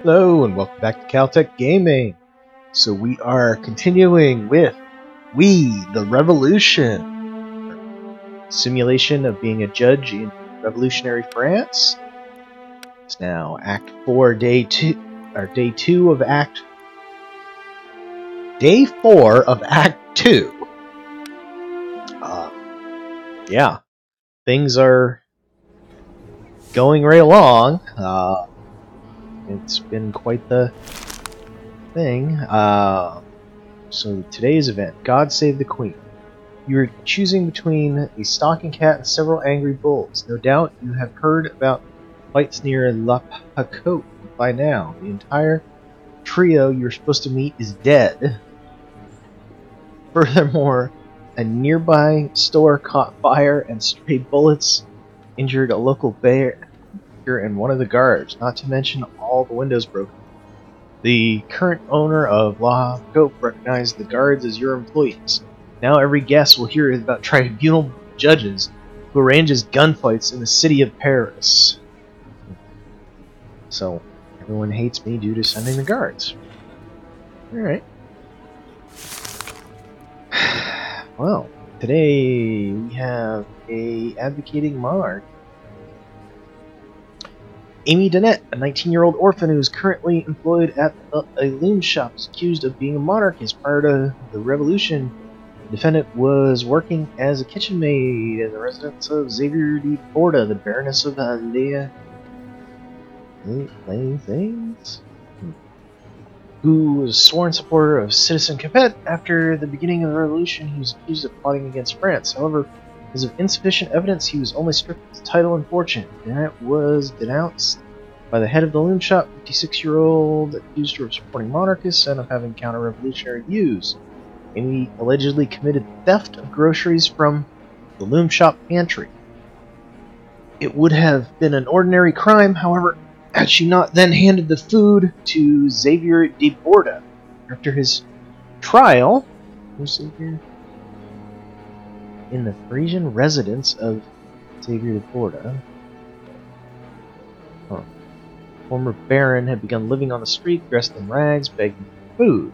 Hello and welcome back to Caltech Gaming. So we are continuing with the Revolution. Simulation of being a judge in revolutionary France. It's now Act 4, Day 2, or Day 2 of Act... Day 4 of Act 2. Yeah, things are going right along. It's been quite the thing. So today's event, God Save the Queen. You are choosing between a stalking cat and several angry bulls. No doubt you have heard about fights near La Pacote by now. The entire trio you're supposed to meet is dead. Furthermore, a nearby store caught fire and stray bullets injured a local bear and one of the guards, not to mention all the windows broken. The current owner of La Pacote recognized the guards as your employees. Now every guest will hear about tribunal judges who arranges gunfights in the city of Paris. So, everyone hates me due to sending the guards. Alright. Well, today we have a advocating monarch. Amy Dennett, a 19-year-old orphan who is currently employed at a loom shop, is accused of being a monarchist. Prior to the revolution, the defendant was working as a kitchen maid in the residence of Xavier de Porta, the Baroness of Alea Things, who was a sworn supporter of Citizen Capet. After the beginning of the revolution, he was accused of plotting against France. However, because of insufficient evidence, he was only stripped of his title and fortune. Dennett was denounced by the head of the loom shop, 56-year-old, accused her of supporting monarchists and of having counter-revolutionary views. Amy allegedly committed theft of groceries from the loom shop pantry. It would have been an ordinary crime, however, had she not then handed the food to Xavier de Porta. After his trial, in the Parisian residence of Xavier de Porta, former baron had begun living on the street, dressed in rags, begging for food.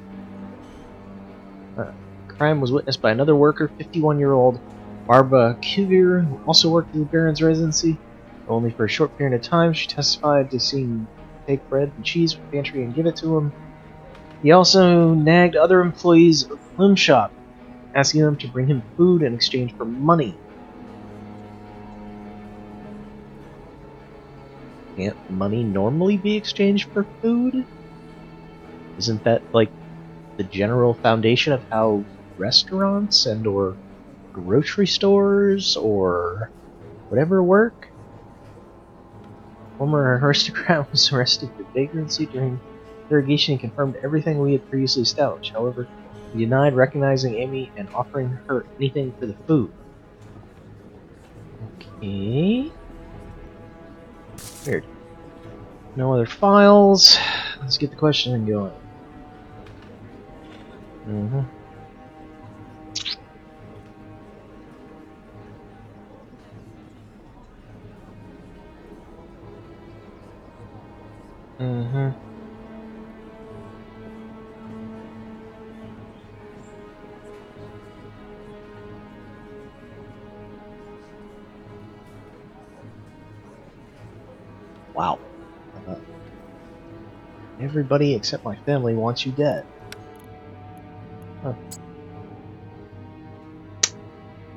Crime was witnessed by another worker, 51-year-old Barbara Cuvier, who also worked in the baron's residency. Only for a short period of time, she testified to seeing him take bread and cheese from the pantry and give it to him. He also nagged other employees of the loom shop, asking them to bring him food in exchange for money. Can't money normally be exchanged for food? Isn't that, like, the general foundation of how restaurants and or grocery stores or whatever work? Former aristocrat was arrested for vagrancy during interrogation and confirmed everything we had previously established. However, he denied recognizing Amy and offering her anything for the food. Okay. Weird. No other files. Let's get the questioning going. Wow. Everybody except my family wants you dead. Huh.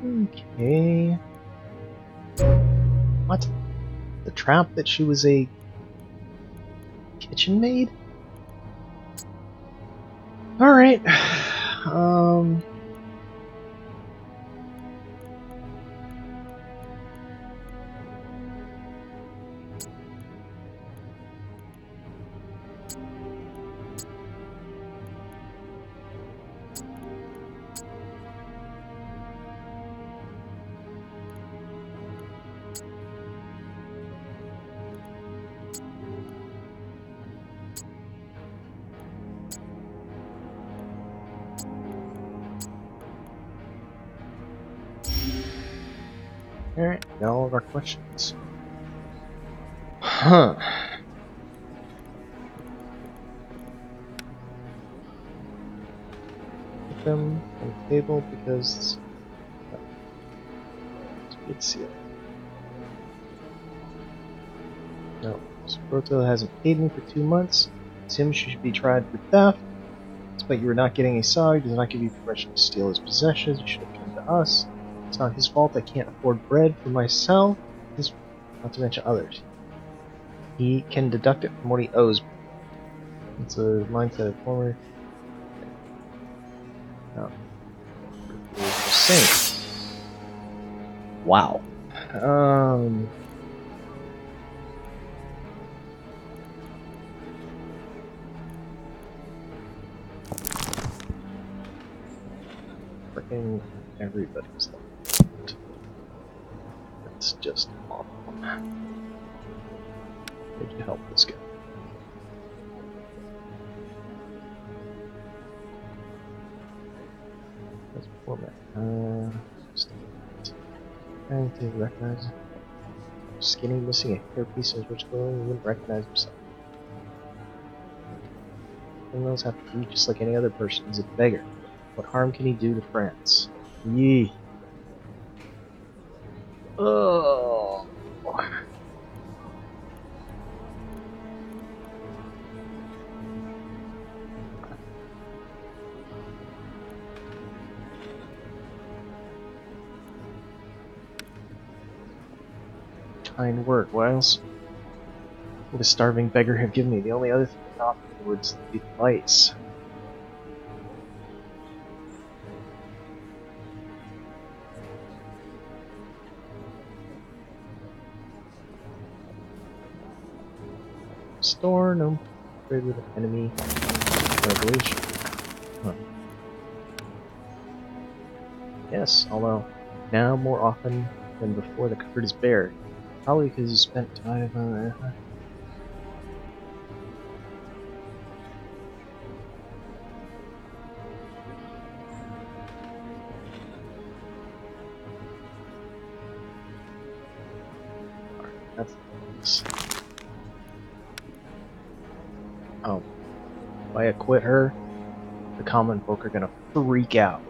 Okay. What? The trap that she was a kitchen maid? Alright. Alright, got all of our questions. Huh. them on the table because it's sealed. No, Sproto hasn't paid me for 2 months. Tim should be tried for theft. Despite you are not getting a saw, he does not give you permission to steal his possessions. You should have come to us. It's not his fault I can't afford bread for myself, not to mention others. He can deduct it from what he owes me. It's a mindset of former. No. Saint. Wow. Freaking everybody's left. That's just awful. Need to help this guy. That's format. Trying to recognize skinny, missing a hair piece of rich clothing, you wouldn't recognize himself. Criminals have to eat just like any other person. He's a beggar. What harm can he do to France? Yee. Oh. Kind word. What else would a starving beggar have given me? The only other thing he offered me was the lights. Store, no trade with an enemy. Revolution. Huh. Yes, although now more often than before the cupboard is bare. Probably because you spent time on it. That's oh. If I acquit her, the common folk are gonna freak out.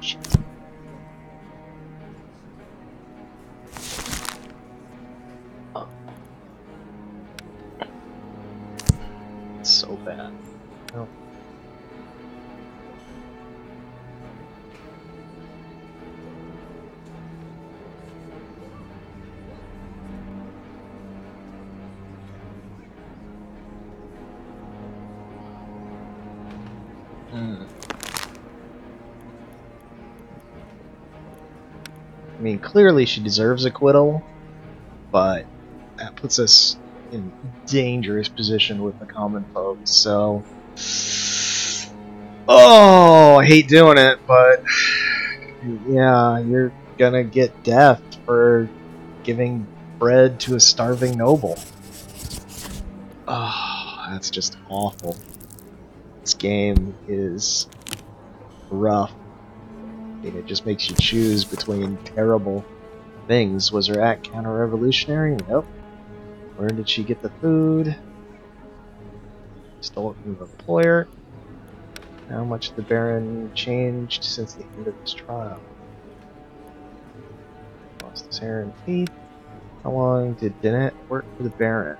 Shit. Oh. It's so bad. No. I mean, clearly she deserves acquittal, but that puts us in dangerous position with the common folks, so... Oh, I hate doing it, but... Yeah, you're gonna get death for giving bread to a starving noble. Oh, that's just awful. This game is rough. I mean, it just makes you choose between terrible things. Was her act counter-revolutionary? Nope. Where did she get the food? Stole it from the employer. How much the Baron changed since the end of his trial? Lost his hair and teeth. How long did Dennett work for the Baron?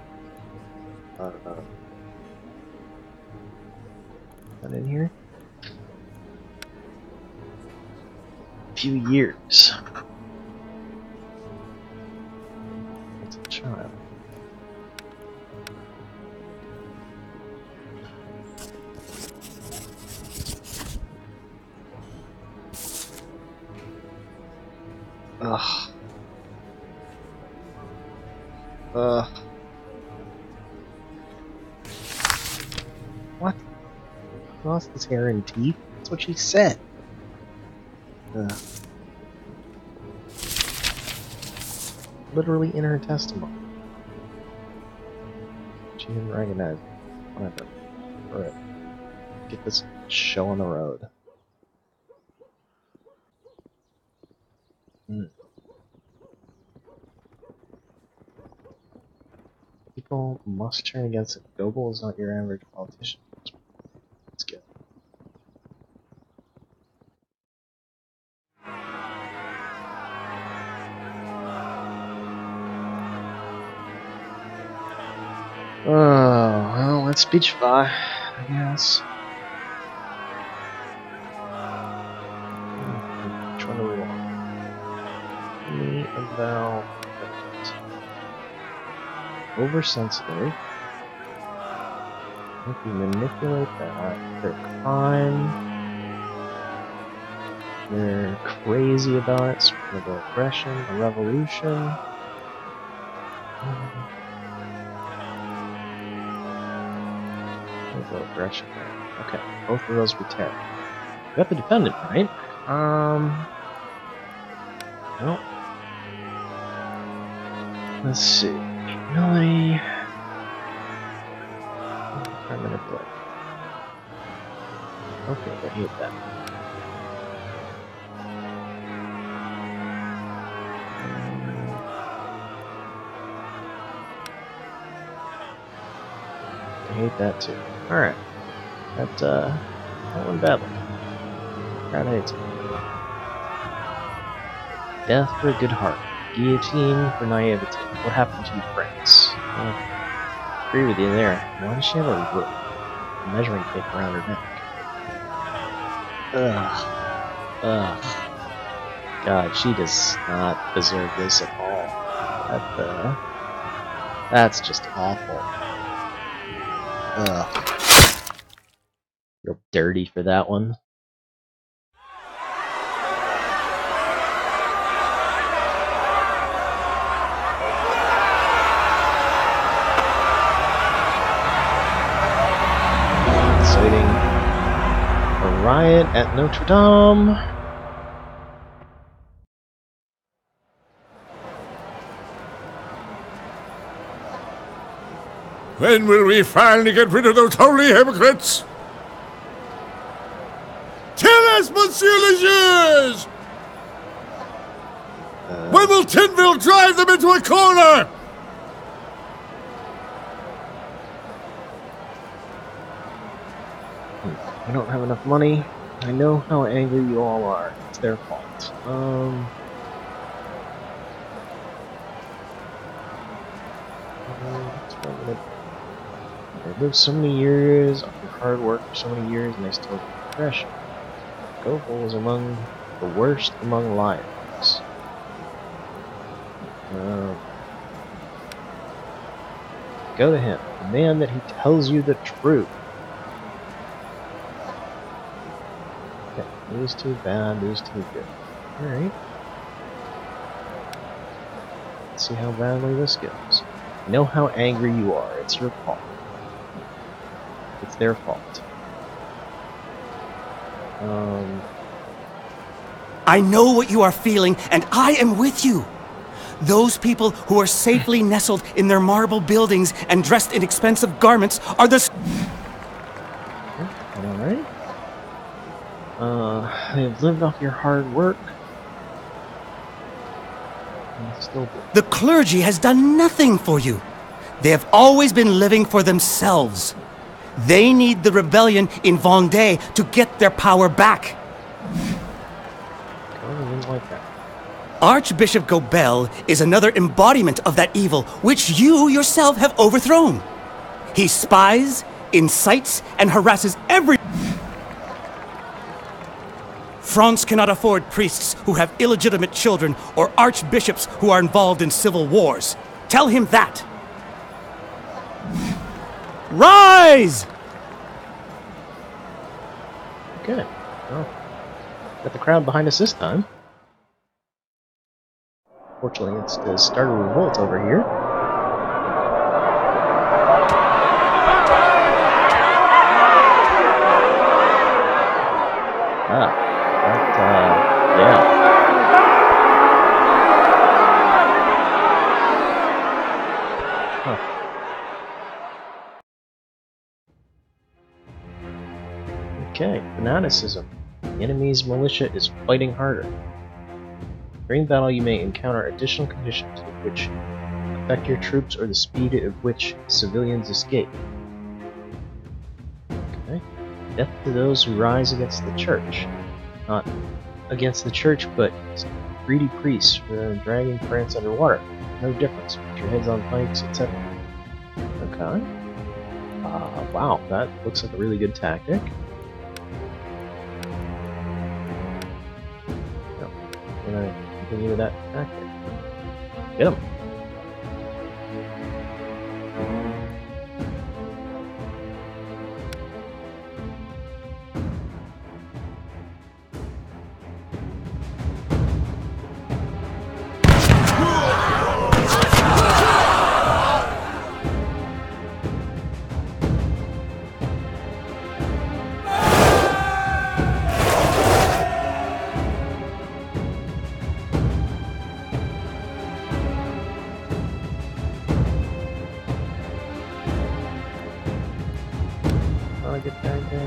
Not in here? A few years. It's a child. Ugh. What? He lost his hair and teeth? That's what she said. Literally in her testimony. She didn't recognize it. Whatever. Alright. Get this show on the road. People must turn against it. Goebel is not your average politician. Let's go. Oh, well, let's speechify, I guess. Which one do we want? Me about oversensitive. If you manipulate that, they're crime. They're crazy about it. Spread of aggression, a revolution. Aggression there. Okay, both of those we tear. We got the defendant, right? Well, let's see. Humility. Try to manipulate. Okay, I hate that. I hate that too. Alright. That went badly. Crowd hates it. Death for a good heart. Guillotine for naivety. What happened to you, France? Well, I agree with you there. Why does she have a measuring tape around her neck? Ugh. God, she does not deserve this at all. That's just awful. Ugh. Real dirty for that one. Inciting a riot at Notre Dame. When will we finally get rid of those holy hypocrites? Tell us, Monsieur Lejeune! When will Tinville drive them into a corner? I don't have enough money. I know how angry you all are. It's their fault. They lived so many years of hard work for so many years, and they still get depression. Goebel was among the worst among liars. Go to him, demand that he tells you the truth. Okay, these two bad, these two good. Alright. Let's see how badly this goes. I know how angry you are. It's your fault. It's their fault. I know what you are feeling, and I am with you. Those people who are safely nestled in their marble buildings and dressed in expensive garments are the... Alright. They've lived off your hard work. And still do. The clergy has done nothing for you. They have always been living for themselves. They need the rebellion in Vendée to get their power back. Like that. Archbishop Goebel is another embodiment of that evil which you yourself have overthrown. He spies, incites, and harasses every... France cannot afford priests who have illegitimate children or archbishops who are involved in civil wars. Tell him that. Rise! Okay. Well, got the crowd behind us this time. Fortunately, it's to start a revolt over here. Yeah. Huh. Okay, fanaticism. The enemy's militia is fighting harder. During battle, you may encounter additional conditions with which affect your troops or the speed at which civilians escape. Okay. Death to those who rise against the church. Not against the church, but greedy priests for dragging France underwater. No difference. Put your heads on pikes, etc. Okay. Wow, that looks like a really good tactic. No, I'm gonna continue with that tactic. Get him. Get that guy.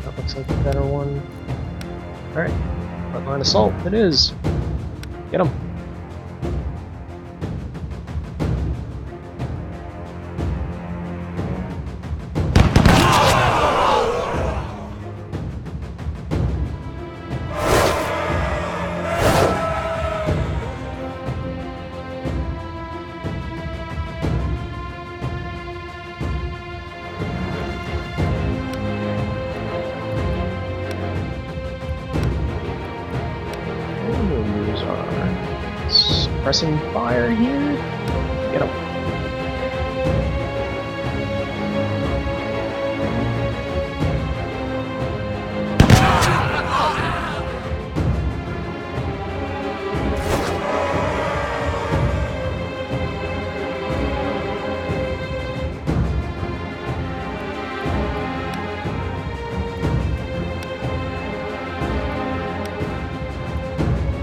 That looks like the better one. Alright, frontline assault, it is. Get him. Pressing fire here. Get him.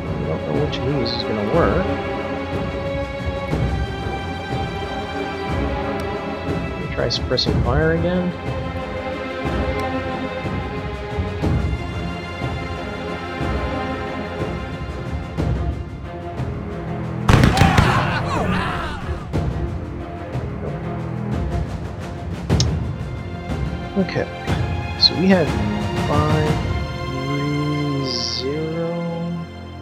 I don't know which of these is going to work. Try suppressing fire again. Okay, so we had 530.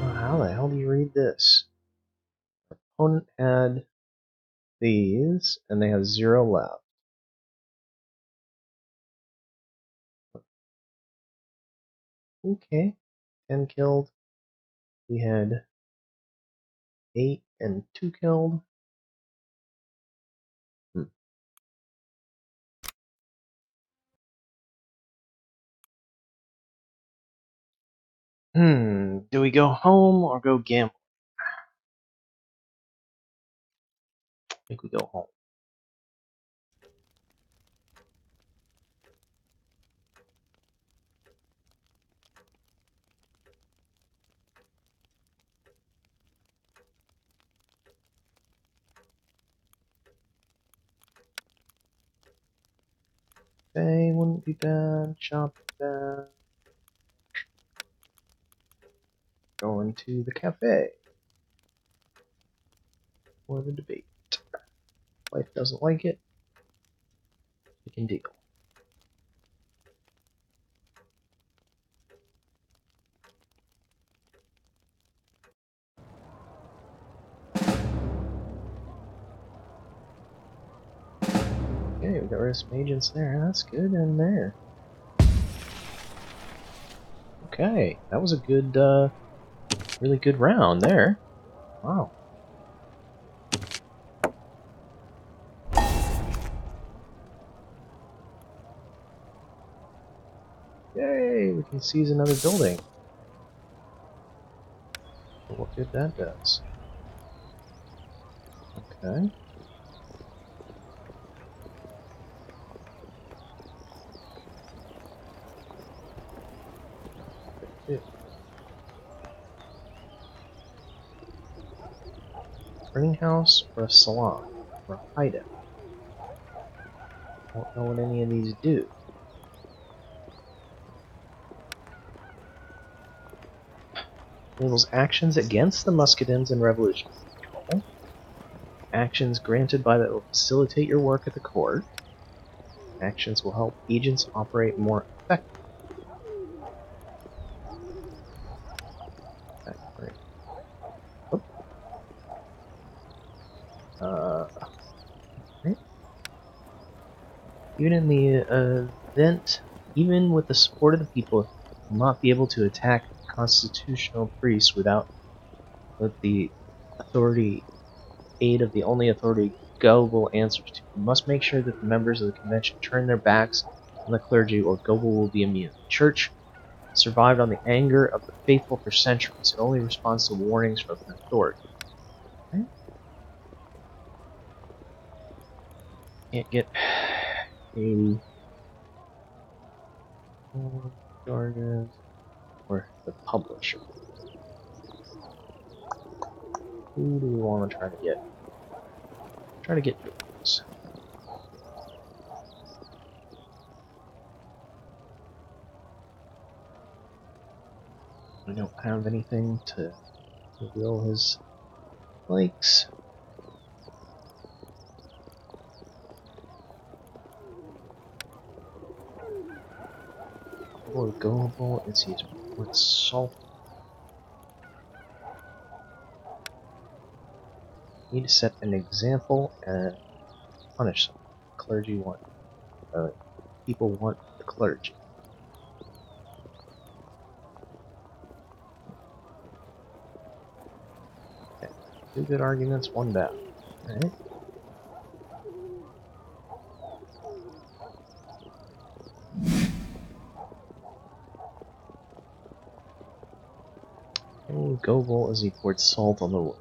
Oh, how the hell do you read this? Our opponent had these, and they have 0 left. Okay, 10 killed. We had 8 and 2 killed. Do we go home or go gamble? I think we go home. Cafe wouldn't be bad. Shop bad. Going to the cafe. For the debate. Wife doesn't like it. We can deal. Okay, we got risk agents there. That's good in there. Okay, that was a good, really good round there. Wow. Yay, we can seize another building. What good that does. Okay. Printing house or a salon or a hideout. Don't know what any of these do. Enables actions against the Muscadins and Revolution. Actions granted by that will facilitate your work at the court. Actions will help agents operate more effectively. Right. Oh. Right. Even in the event, even with the support of the people, will not be able to attack constitutional priests without the authority aid of the only authority Go answers to. You must make sure that the members of the convention turn their backs on the clergy, or Go will be immune. The church survived on the anger of the faithful for centuries. It only responds to warnings from the authority. Okay. Can't get a Jordan or the publisher. Who do we want to try to get? Try to get Jones. I don't have anything to reveal his likes. More gullible is he's with salt. Need to set an example and punish them. Clergy want, people want the clergy. Okay. 2 good arguments, 1 bad. Alright. Oh, Goble as he poured salt on the wood.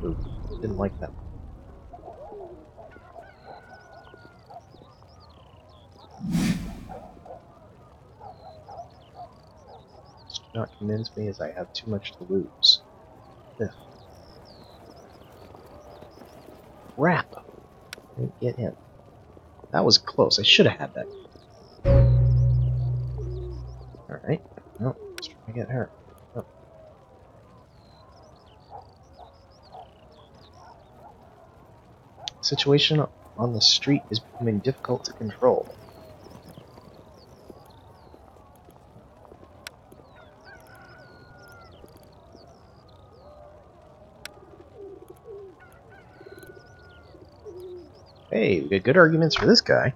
Ooh, didn't like that. This did not convince me as I have too much to lose. Ugh. Crap! Didn't get him. That was close. I should have had that. Alright. No, let's try to get her. Oh. The situation on the street is becoming difficult to control. Hey, we got good arguments for this guy.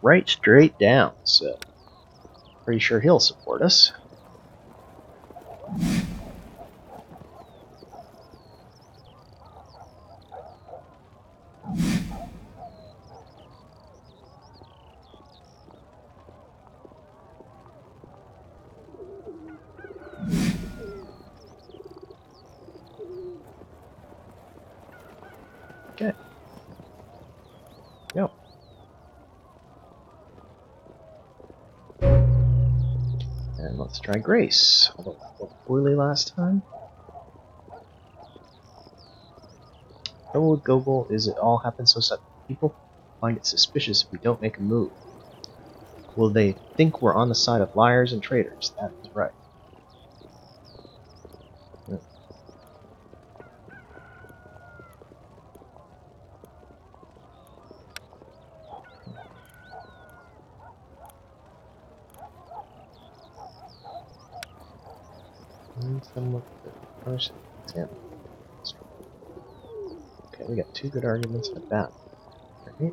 Right straight down, so pretty sure he'll support us. Okay. Yep. And let's try Grace. Although that went poorly last time. The trouble with Gogol is it all happens so suddenly. People find it suspicious if we don't make a move. Will they think we're on the side of liars and traitors? That is right. Okay, we got 2 good arguments and a bad. Right?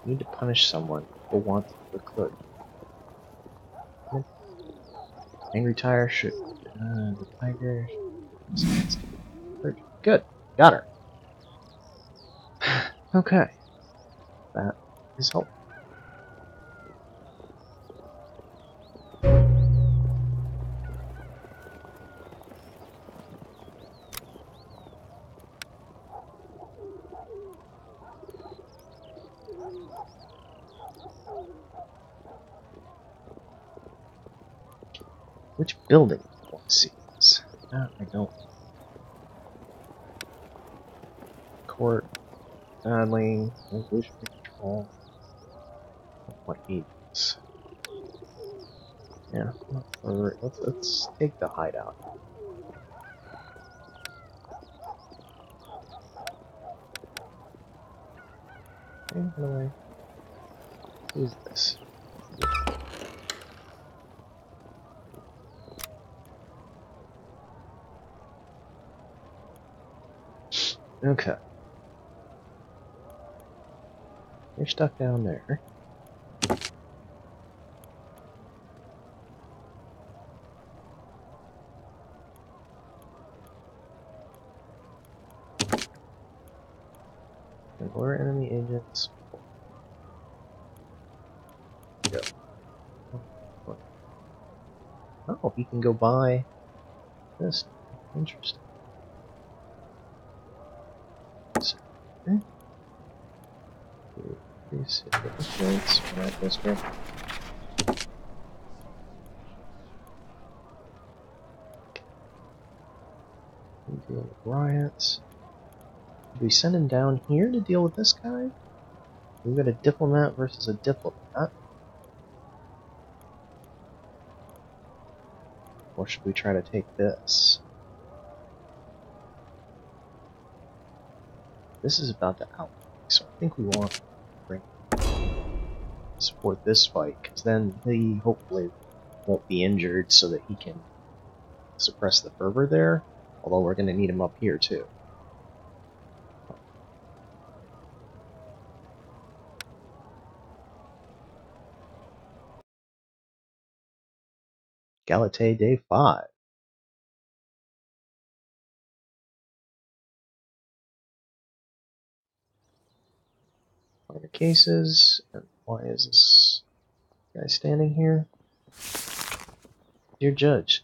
Need to punish someone who wants the clerk. Angry Tire should. The tiger. Good. Got her. Okay. That is helpful. Which building do I want to see this? I don't. Court, Sadling, Evolutionary Control. What agents? Yeah, alright, let's take the hideout. Okay, by the way, who's this? Okay. You're stuck down there. Ignore enemy agents. Go. Oh, he can go buy this. Interesting. So, okay. Increase hit rates for that district. We deal with riots. Should we send him down here to deal with this guy? We've got a diplomat versus a diplomat. Or should we try to take this? This is about to outbreak, so I think we want to bring support this fight, because then he hopefully won't be injured so that he can suppress the fervor there, although we're going to need him up here too. Galatée Day 5. Minor cases, and why is this guy standing here? Dear Judge,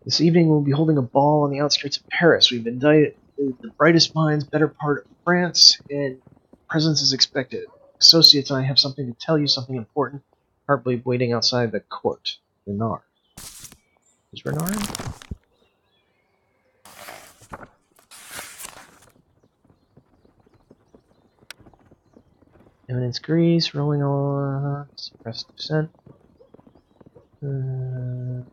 this evening we'll be holding a ball on the outskirts of Paris. We've invited the brightest minds, better part of France, and presence is expected. Associates and I have something to tell you, something important. Heartbleed waiting outside the court. Renard. Is Renard? Eminence Grease, rolling on, suppressed dissent. For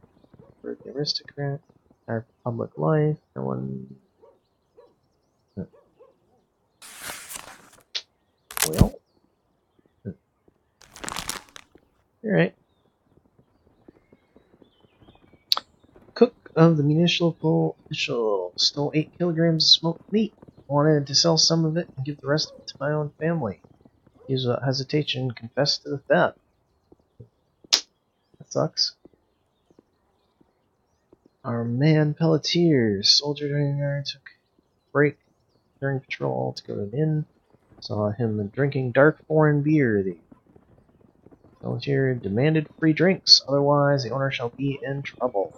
the aristocrat, our public life, no one. Well. Alright. Cook of the municipal official stole 8 kilograms of smoked meat. Wanted to sell some of it and give the rest of it to my own family. He was without hesitation confessed to the theft. That sucks. Our man Pelletier, soldier during our took a break during patrol to go to an inn. Saw him drinking dark foreign beer. The Pelletier demanded free drinks, otherwise the owner shall be in trouble.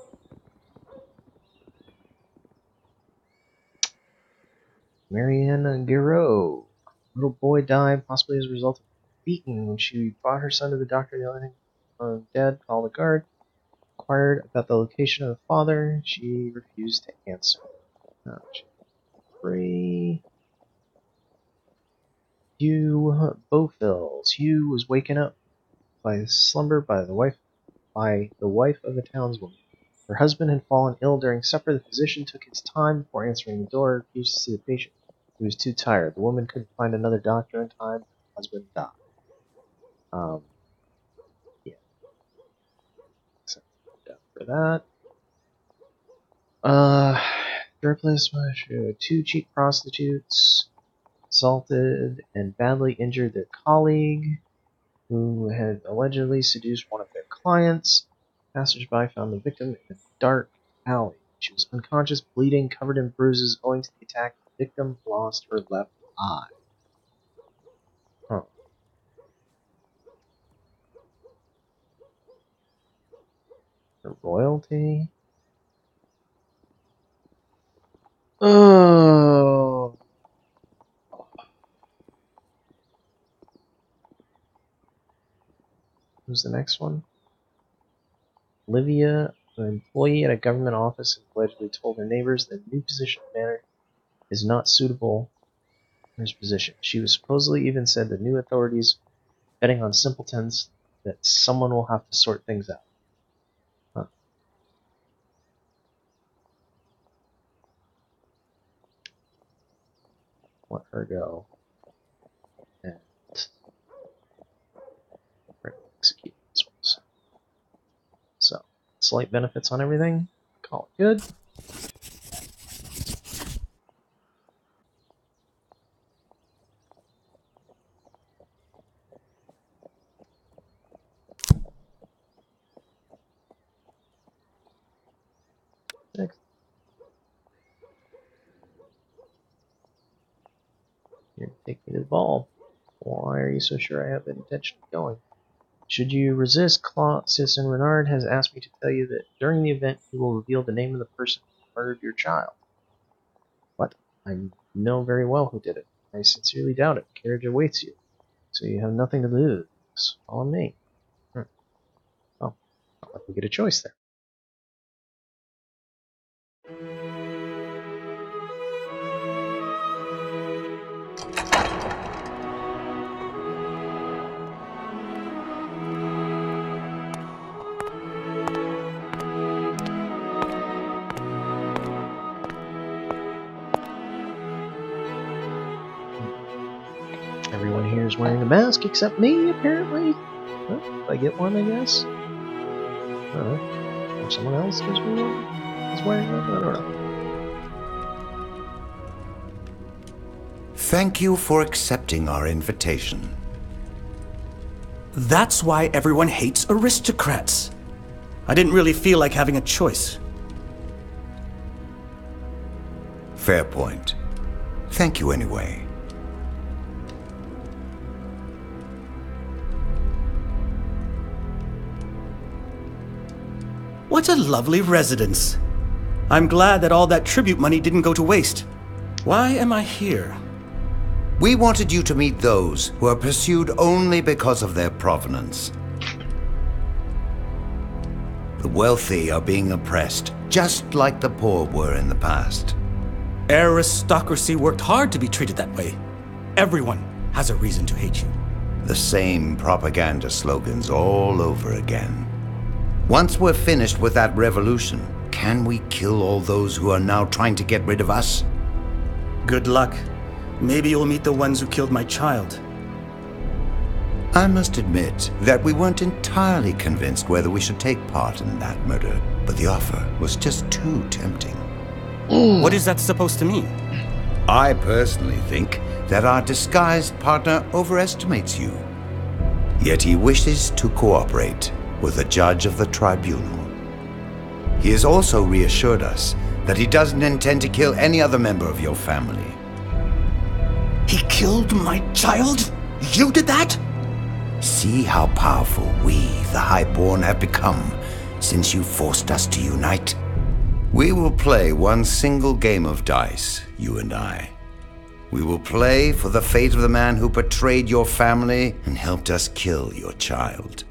Marianne Guiraud. Little boy died, possibly as a result of beating. When she brought her son to the doctor, the only thing dead, called the guard. Inquired about the location of the father. She refused to answer. Free. Hugh Beaufils. Hugh was waken up by slumber by the wife of a townswoman. Her husband had fallen ill during supper. The physician took his time before answering the door, refused to see the patient. He was too tired. The woman couldn't find another doctor in time. Her husband died. Yeah. So, for that. Therapist, 2 cheap prostitutes assaulted and badly injured their colleague, who had allegedly seduced one of their clients. Passersby found the victim in a dark alley. She was unconscious, bleeding, covered in bruises. Owing to the attack, the victim lost her left eye. Huh. Her royalty? Oh. Who's the next one? Livia An employee at a government office allegedly told her neighbors that the new position manager is not suitable for his position. She was supposedly even said the new authorities betting on simpletons that someone will have to sort things out. Huh. Let her go. And execute this one. So, slight benefits on everything. Call it good. Next. Here, take me to the ball. Why are you so sure I have the intention of going? Should you resist, Citizen Renard has asked me to tell you that during the event he will reveal the name of the person who murdered your child. What? I know very well who did it. I sincerely doubt it. Carriage awaits you, so you have nothing to lose. Follow me. Oh, not like we get a choice there. Everyone here is wearing a mask except me, apparently. Well, if I get one, I guess. I don't know. Or someone else gives me one? Is wearing one? I don't know. Thank you for accepting our invitation. That's why everyone hates aristocrats. I didn't really feel like having a choice. Fair point. Thank you anyway. What a lovely residence. I'm glad that all that tribute money didn't go to waste. Why am I here? We wanted you to meet those who are pursued only because of their provenance. The wealthy are being oppressed, just like the poor were in the past. Aristocracy worked hard to be treated that way. Everyone has a reason to hate you. The same propaganda slogans all over again. Once we're finished with that revolution, can we kill all those who are now trying to get rid of us? Good luck. Maybe you'll meet the ones who killed my child. I must admit that we weren't entirely convinced whether we should take part in that murder, but the offer was just too tempting. What is that supposed to mean? I personally think that our disguised partner overestimates you. Yet he wishes to cooperate with the judge of the tribunal. He has also reassured us that he doesn't intend to kill any other member of your family. He killed my child? You did that? See how powerful we, the Highborn, have become since you forced us to unite. We will play one single game of dice, you and I. We will play for the fate of the man who betrayed your family and helped us kill your child.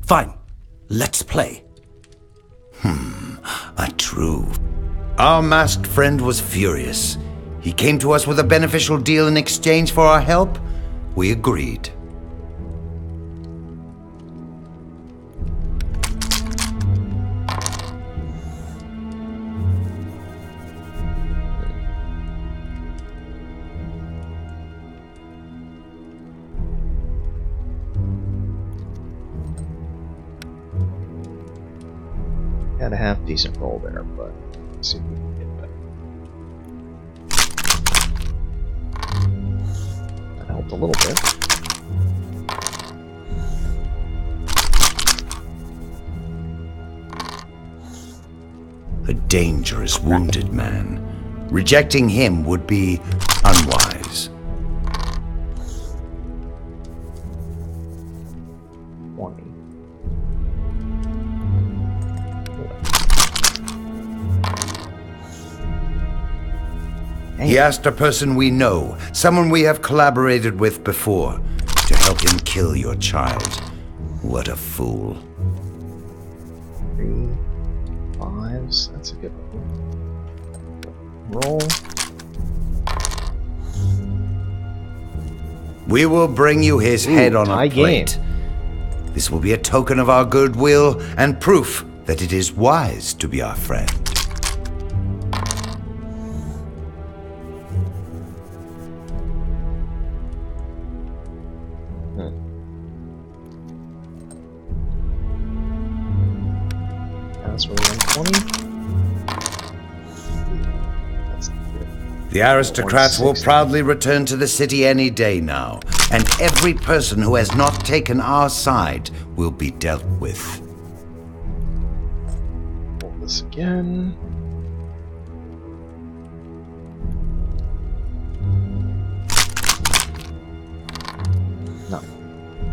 Fine. Let's play. True. Our masked friend was furious. He came to us with a beneficial deal in exchange for our help. We agreed. Had a half decent roll there, but let's see if we can get better. That helped a little bit. A dangerous wounded man. Rejecting him would be unwise. 20. He asked a person we know, someone we have collaborated with before, to help him kill your child. What a fool. 3 5s. That's a good one. Roll. We will bring you his head on tie a plate. This will be a token of our goodwill and proof that it is wise to be our friend. That's where 120. That's good. The aristocrats will proudly return to the city any day now, and every person who has not taken our side will be dealt with. Roll this again. No.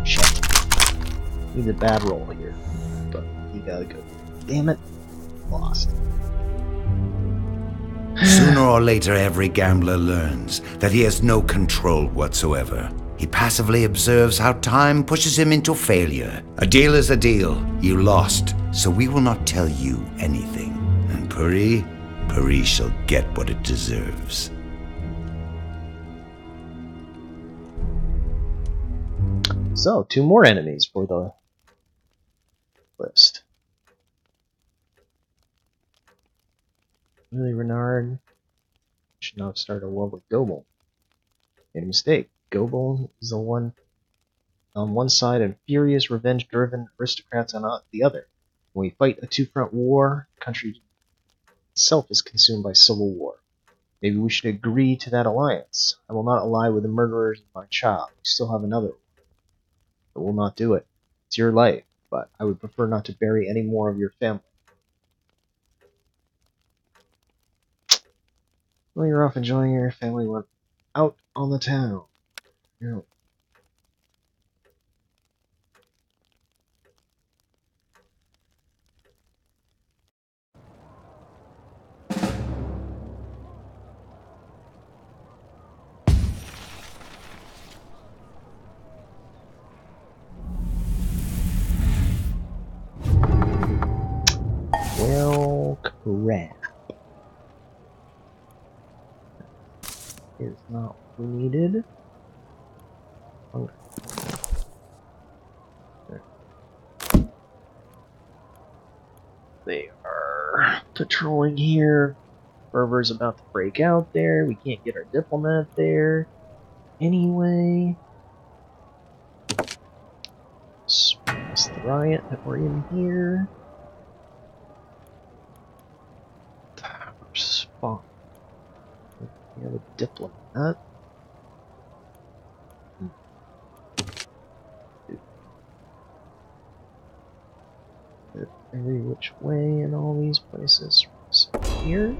Shit. Need a bad roll here. But you gotta go. Damn it. Lost. Sooner or later, every gambler learns that he has no control whatsoever. He passively observes how time pushes him into failure. A deal is a deal. You lost, so we will not tell you anything. And Puri shall get what it deserves. So, 2 more enemies for the list. Really, Renard should not have started a war with Gobel. Made a mistake. Gobel is the one on one side and furious, revenge-driven aristocrats on the other. When we fight a two-front war, the country itself is consumed by civil war. Maybe we should agree to that alliance. I will not ally with the murderers of my child. We still have another one. I will not do it. It's your life, but I would prefer not to bury any more of your family. Well, you're off enjoying your family went out on the town. Yeah. Well, crap. Is not what we needed. Okay. They are patrolling here. Fervor's about to break out there. We can't get our diplomat there. Anyway. Suppress the riot that we're in here. Spot. We have a diplomat. Every which way in all these places. So here.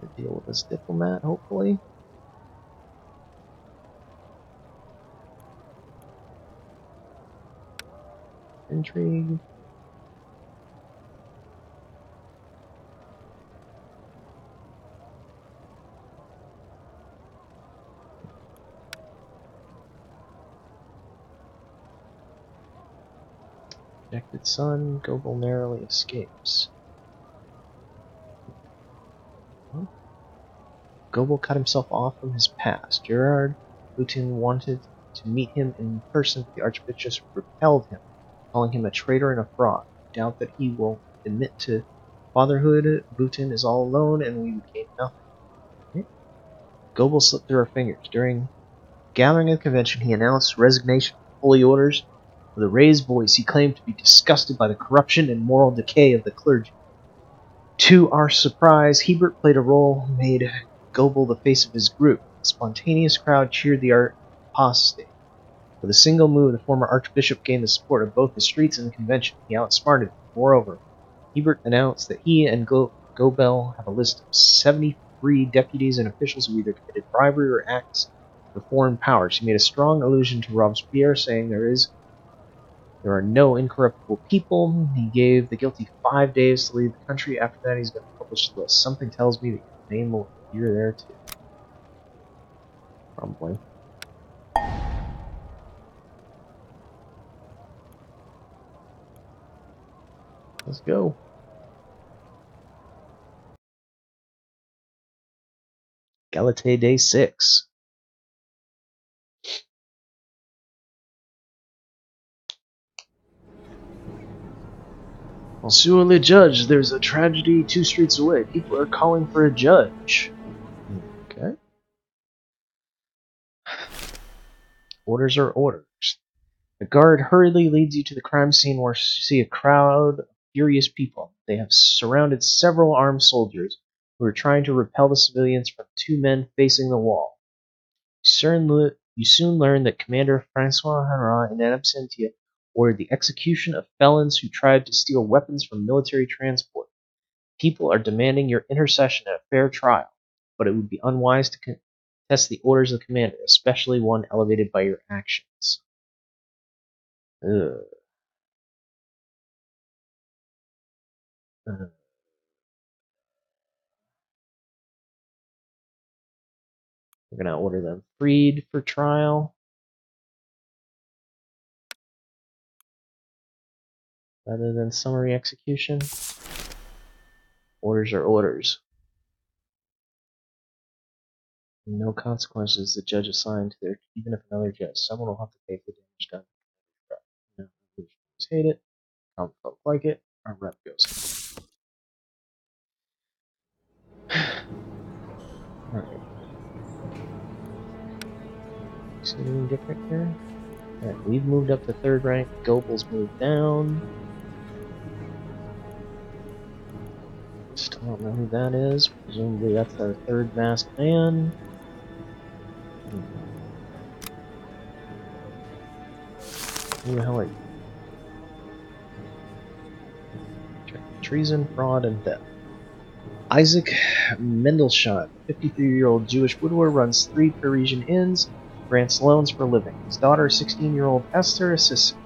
To deal with this diplomat, hopefully. Intrigue. Rejected son, Gobel narrowly escapes. Huh? Gobel cut himself off from his past. Gerard Boutin wanted to meet him in person, but the Archbishop repelled him, calling him a traitor and a fraud. I doubt that he will admit to fatherhood. Boutin is all alone, and we would gain nothing. Okay. Gobel slipped through our fingers. During gathering at the convention, he announced resignation from holy orders. With a raised voice, he claimed to be disgusted by the corruption and moral decay of the clergy. To our surprise, Hebert played a role and made Gobel the face of his group. A spontaneous crowd cheered the apostate. With a single move, the former archbishop gained the support of both the streets and the convention. He outsmarted them. Moreover, Hebert announced that he and Gobel have a list of 73 deputies and officials who either committed bribery or acts for foreign powers. He made a strong allusion to Robespierre, saying there are no incorruptible people. He gave the guilty 5 days to leave the country. After that, he's going to publish the list. Something tells me that your name will appear there too. Probably. Let's go. Galate Day 6. Monsieur le Judge, there's a tragedy 2 streets away. People are calling for a judge. Okay. Orders are orders. The guard hurriedly leads you to the crime scene where you see a crowd of furious people. They have surrounded several armed soldiers who are trying to repel the civilians from 2 men facing the wall. You soon learn that Commander Francois Henry in absentia ordered the execution of felons who tried to steal weapons from military transport. People are demanding your intercession at a fair trial, but it would be unwise to contest the orders of the commander, especially one elevated by your actions. Ugh. We're going to order them freed for trial, rather than summary execution. Orders are orders. No consequences the judge assigned to their, even if another judge. Someone will have to pay for the damage done. No, revolutionists hate it. Common folk like it. Our rep goes. Alright. See anything different here? Alright, we've moved up to 3rd rank. Goebel's moved down. Still don't know who that is. Presumably that's our 3rd masked man. Who the hell are you? Treason, fraud, and theft. Isaac Mendelssohn, 53-year-old Jewish widower, runs 3 Parisian inns, grants loans for a living. His daughter, 16-year-old Esther, assists him.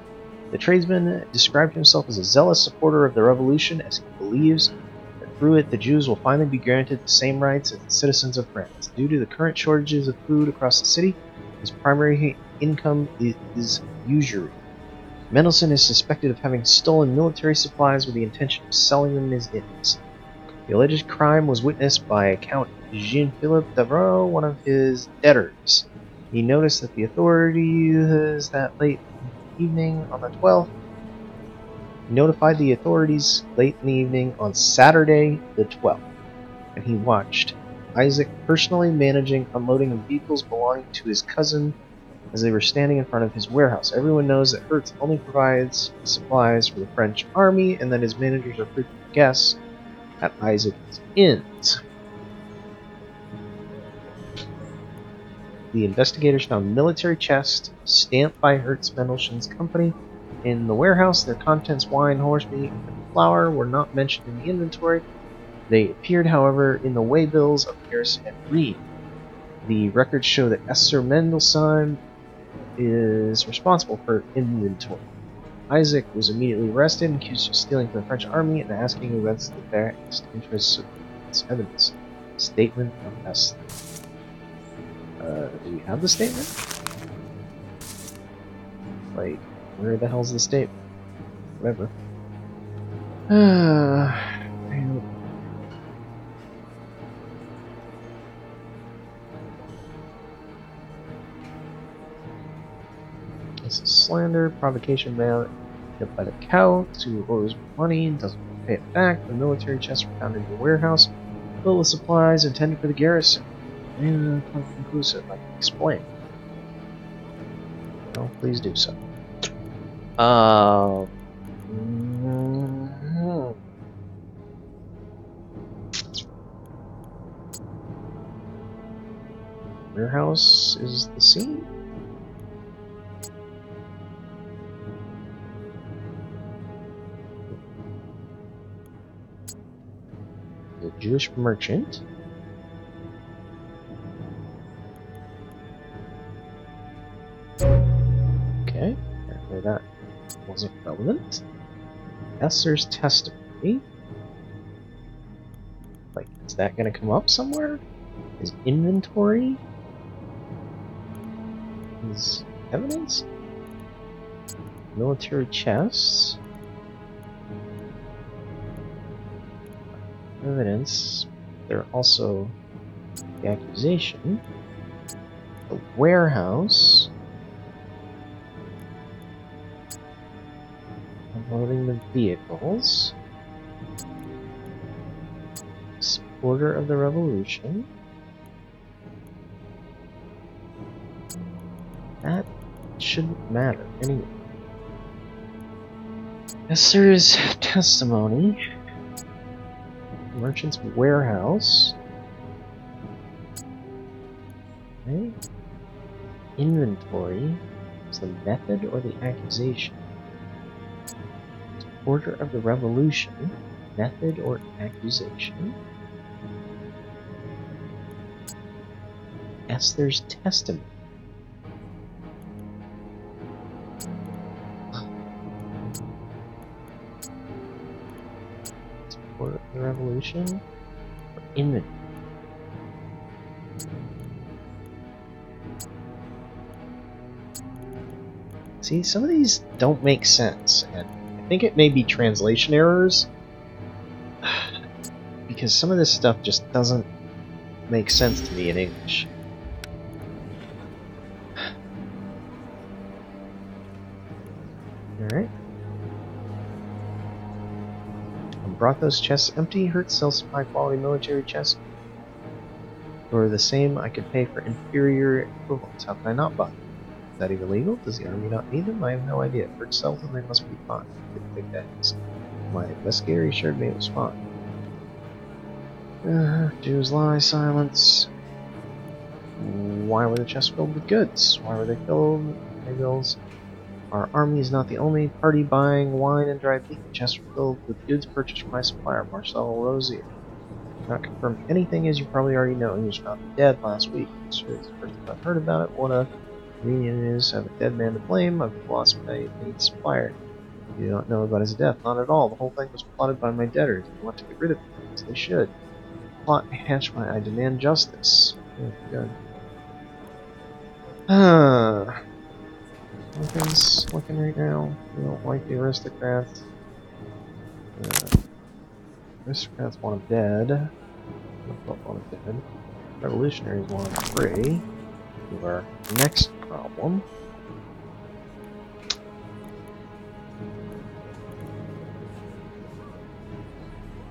The tradesman described himself as a zealous supporter of the revolution, as he believes that through it the Jews will finally be granted the same rights as the citizens of France. Due to the current shortages of food across the city, his primary income is usury. Mendelssohn is suspected of having stolen military supplies with the intention of selling them in his inns. The alleged crime was witnessed by Count Jean-Philippe Devereux, one of his debtors. He noticed that the authorities that late evening on the 12th notified the authorities late in the evening on Saturday the 12th, and he watched Isaac personally managing unloading of vehicles belonging to his cousin as they were standing in front of his warehouse. Everyone knows that Hertz only provides supplies for the French army, and that his managers are frequent guests at Isaac's inns. The investigators found a military chest stamped by Hertz Mendelssohn's company in the warehouse. Their contents, wine, horse meat, and flour, were not mentioned in the inventory. They appeared, however, in the waybills of Harris and Reed. The records show that Esther Mendelssohn is responsible for inventory. Isaac was immediately arrested and accused of stealing from the French army and asking against the best interests of its evidence. Statement of Esther. Do we have the statement? Like, where the hell's the statement? Whatever. This is slander, provocation, made up by the Count, who owes money and doesn't pay it back. The military chests were found in the warehouse, filled with supplies intended for the garrison. And conclusive, I can explain. Well, please do so. Warehouse is the scene. The Jewish merchant. Okay, apparently that wasn't relevant. Esther's testimony. Like, is that going to come up somewhere? His inventory? is evidence? Military chests. Evidence. There are also the accusation. The warehouse. Unloading the vehicles. Supporter of the revolution. That shouldn't matter anyway. Yes, there is testimony. Merchant's warehouse. Okay. Inventory. Is the method or the accusation? Supporter of the revolution. Method or accusation? Yes, there's testimony. Supporter of the revolution? Or inventory? See, some of these don't make sense, and I think it may be translation errors, because some of this stuff just doesn't make sense to me in English. Alright. Brought those chests empty. Hertz sells some high quality military chests. For the same, I could pay for inferior equivalents. How can I not buy them? Is that even legal? Does the army not need them? I have no idea. Hertz sells them, they must be fine. I didn't think that is. My investigator assured me it was fine. Jews lie, silence. Why were the chests filled with goods? Why were they filled? Bills. Our army is not the only party buying wine and dried meat. The chests were filled with goods purchased from my supplier, Marcel Rosier. Not confirmed anything, as you probably already know. He was found dead last week. It's the first time I've heard about it. What a convenient it is. I have a dead man to blame. I've lost my main supplier. You do not know about his death. Not at all. The whole thing was plotted by my debtors. They want to get rid of him, as they should. Plot hatched by I demand justice. Good. Nothing's looking right now. We don't like the aristocrats. Aristocrats want him dead. Want him dead. Revolutionaries want him free. To our next problem.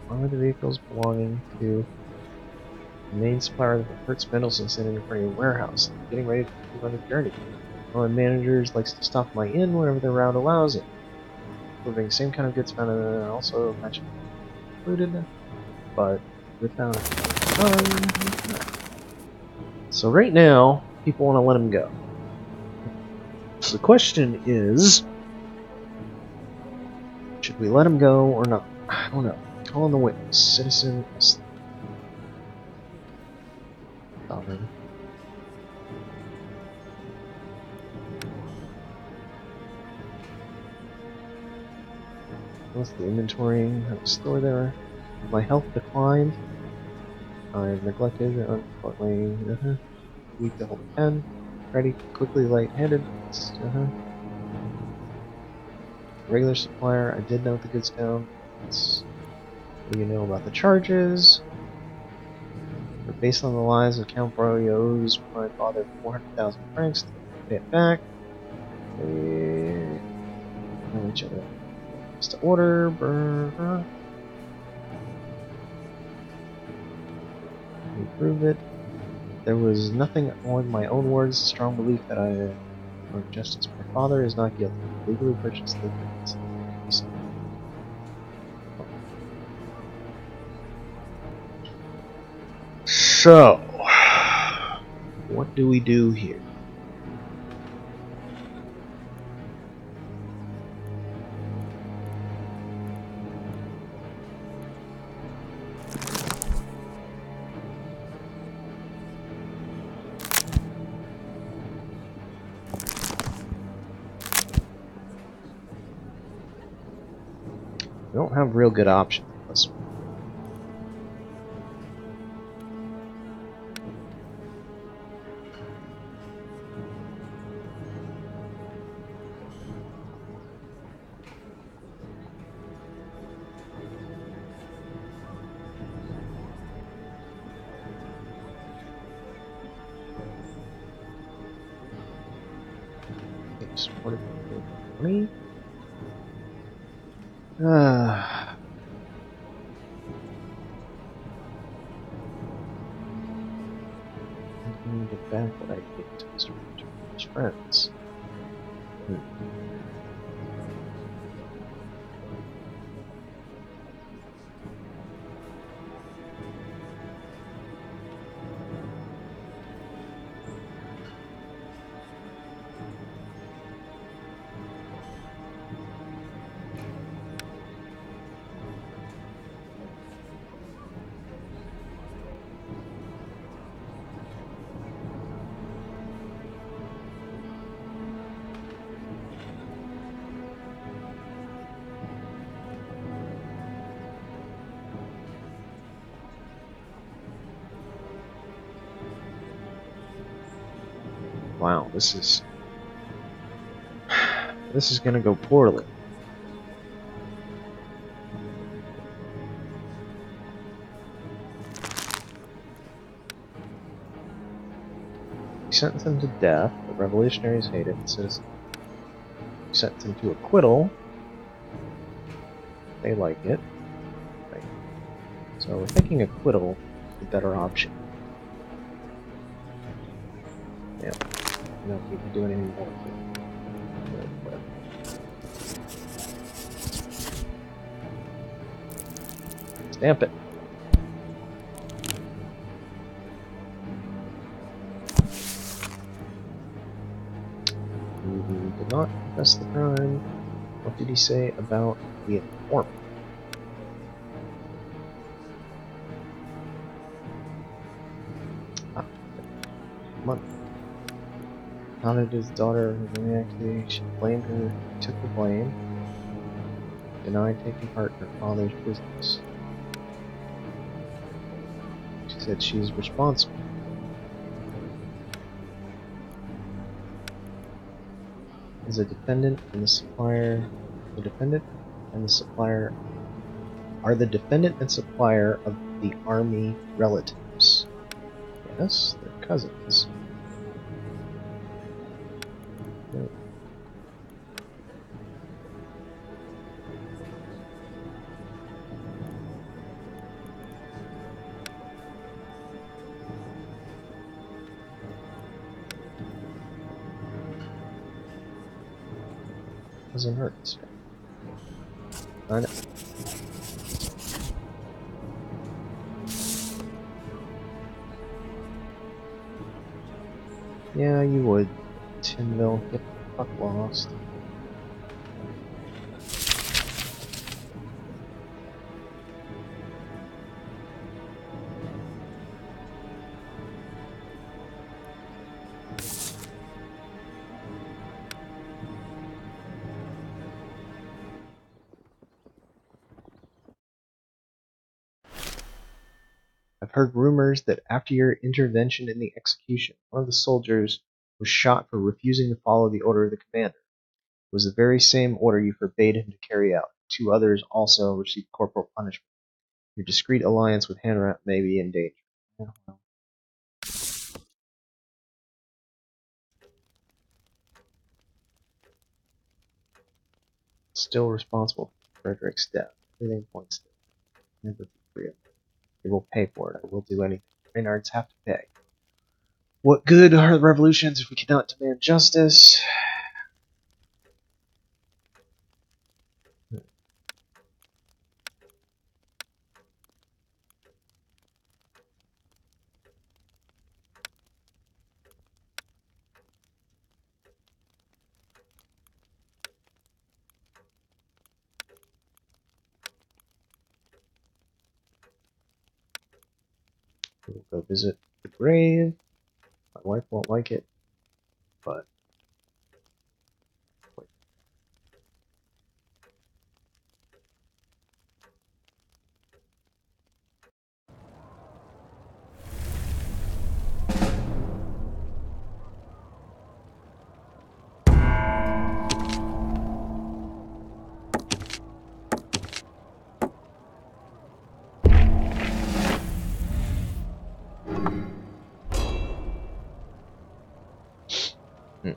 One of the vehicles belonging to the main supplier of the Hertz Mendelssohn sent in for a warehouse. I'm getting ready to move on a journey. One of the managers likes to stop my inn whenever the route allows it. Delivering the same kind of goods found in also matching included, but without So right now, people want to let him go. So the question is, should we let him go or not? I don't know. Call on the witness, citizen. Sovereign. What's the inventory? I have a store there. My health declined. I've neglected unfortunately. Weak to hold a pen. Ready, quickly light-handed. Regular supplier. I did note the goods down. What do you know about the charges? But based on the lies of Count Brody owes my father 400,000 francs to pay it back. Each other. To order. Prove it. There was nothing on my own words. Strong belief that I or justice. My father is not guilty. Legally purchased the goods. So, what do we do here? We don't have real good options on this one. Supported 20. Ah. I need to get back what I gave to Mr. Winter's friends. Wow, this is gonna go poorly. We sentence him to death. The revolutionaries hate it. Citizens. We sentence him to acquittal. They like it. Right. So we're thinking acquittal is the better option. Yeah. I don't need to do anything more with it. Stamp it. He did not confess the crime. What did he say about the informant? Taunted his daughter of inactivity. She blamed her, took the blame, denied taking part in her father's business. She said she's responsible. Is a defendant and the supplier. The defendant and the supplier are the defendant and supplier of the army relatives. Yes, they're cousins. No. Doesn't hurt. I know. Yeah, you would. Tinville, get the fuck lost. I've heard rumors that after your intervention in the execution, one of the soldiers was shot for refusing to follow the order of the commander. It was the very same order you forbade him to carry out. 2 others also received corporal punishment. Your discreet alliance with Hanrat may be in danger. Yeah, well. Still responsible for Frederick's death. Everything points to it. Never be free of it. They will pay for it. I will do anything. Reynards have to pay. What good are the revolutions if we cannot demand justice? We'll go visit the grave. My wife won't like it, but wait.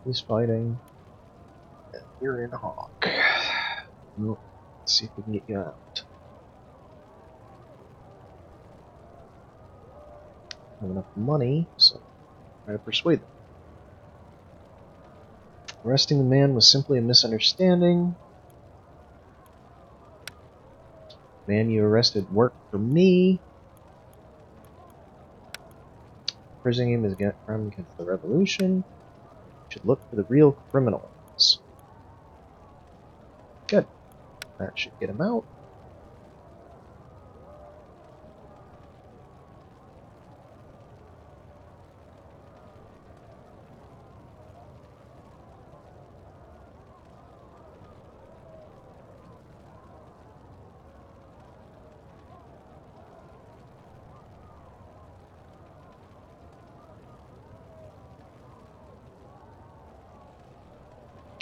He's fighting. And you're in Hawk. Well, let's see if we can get you out. I have enough money, so try to persuade them. Arresting the man was simply a misunderstanding. The man you arrested worked for me. Imprisoning him is a crime against the revolution. You should look for the real criminals. Good. That should get him out.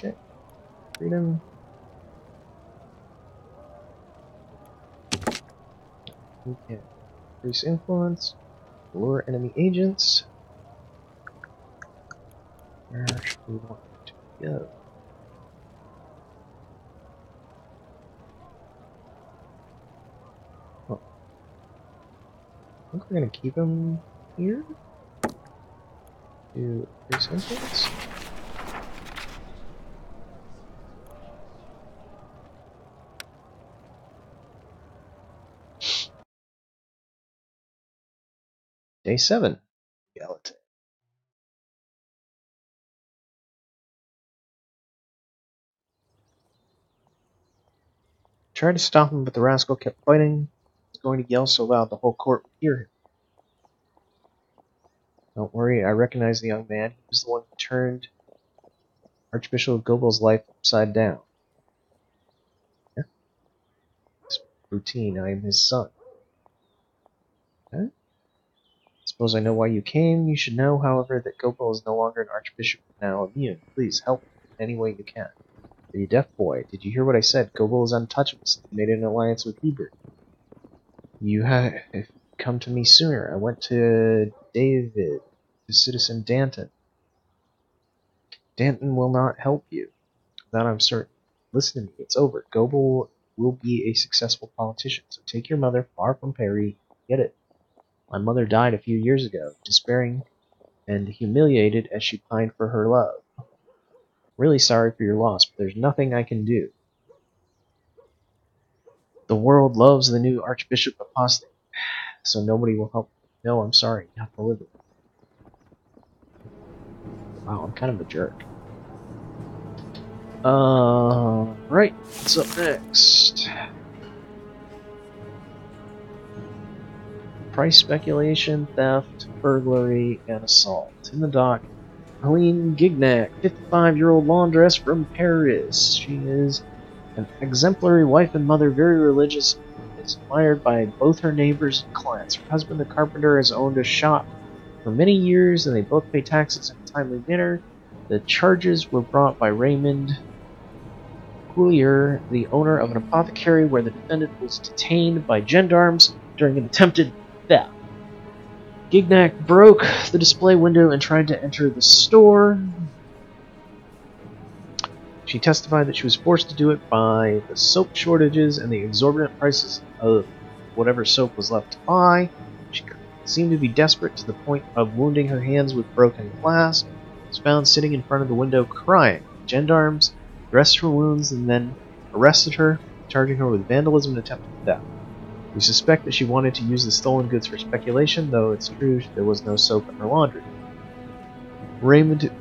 Okay. Freedom. We can increase influence. Lure enemy agents. Where should we want to go? Oh. I think we're going to keep him here. To increase influence. Day 7. Gallatin. Tried to stop him, but the rascal kept fighting. He was going to yell so loud the whole court would hear him. Don't worry, I recognize the young man. He was the one who turned Archbishop Gobel's life upside down. Yeah. It's routine. I am his son. Okay. Suppose I know why you came. You should know, however, that Gobel is no longer an archbishop, now immune. Please help in any way you can. Are you deaf, boy? Did you hear what I said? Gobel is untouchable since he made an alliance with Hebert. You have come to me sooner. I went to David, to Citizen Danton. Danton will not help you. That I'm certain. Listen to me. It's over. Gobel will be a successful politician, so take your mother far from Paris. Get it. My mother died a few years ago, despairing and humiliated as she pined for her love. Really sorry for your loss, but there's nothing I can do. The world loves the new Archbishop Apostate, so nobody will help. No, I'm sorry. You have to live with it. Wow, I'm kind of a jerk. Right. What's up next? Price speculation, theft, burglary, and assault. In the dock, Helene Gignac, 55-year-old laundress from Paris. She is an exemplary wife and mother, very religious, and is admired by both her neighbors and clients. Her husband, the carpenter, has owned a shop for many years, and they both pay taxes in a timely manner. The charges were brought by Raymond Coulier, the owner of an apothecary, where the defendant was detained by gendarmes during an attempted theft. Gignac broke the display window and tried to enter the store. She testified that she was forced to do it by the soap shortages and the exorbitant prices of whatever soap was left to buy. She seemed to be desperate to the point of wounding her hands with broken glass. She was found sitting in front of the window crying. Gendarmes dressed her wounds and then arrested her, charging her with vandalism and attempted theft. We suspect that she wanted to use the stolen goods for speculation, though it's true there was no soap in her laundry. Raymond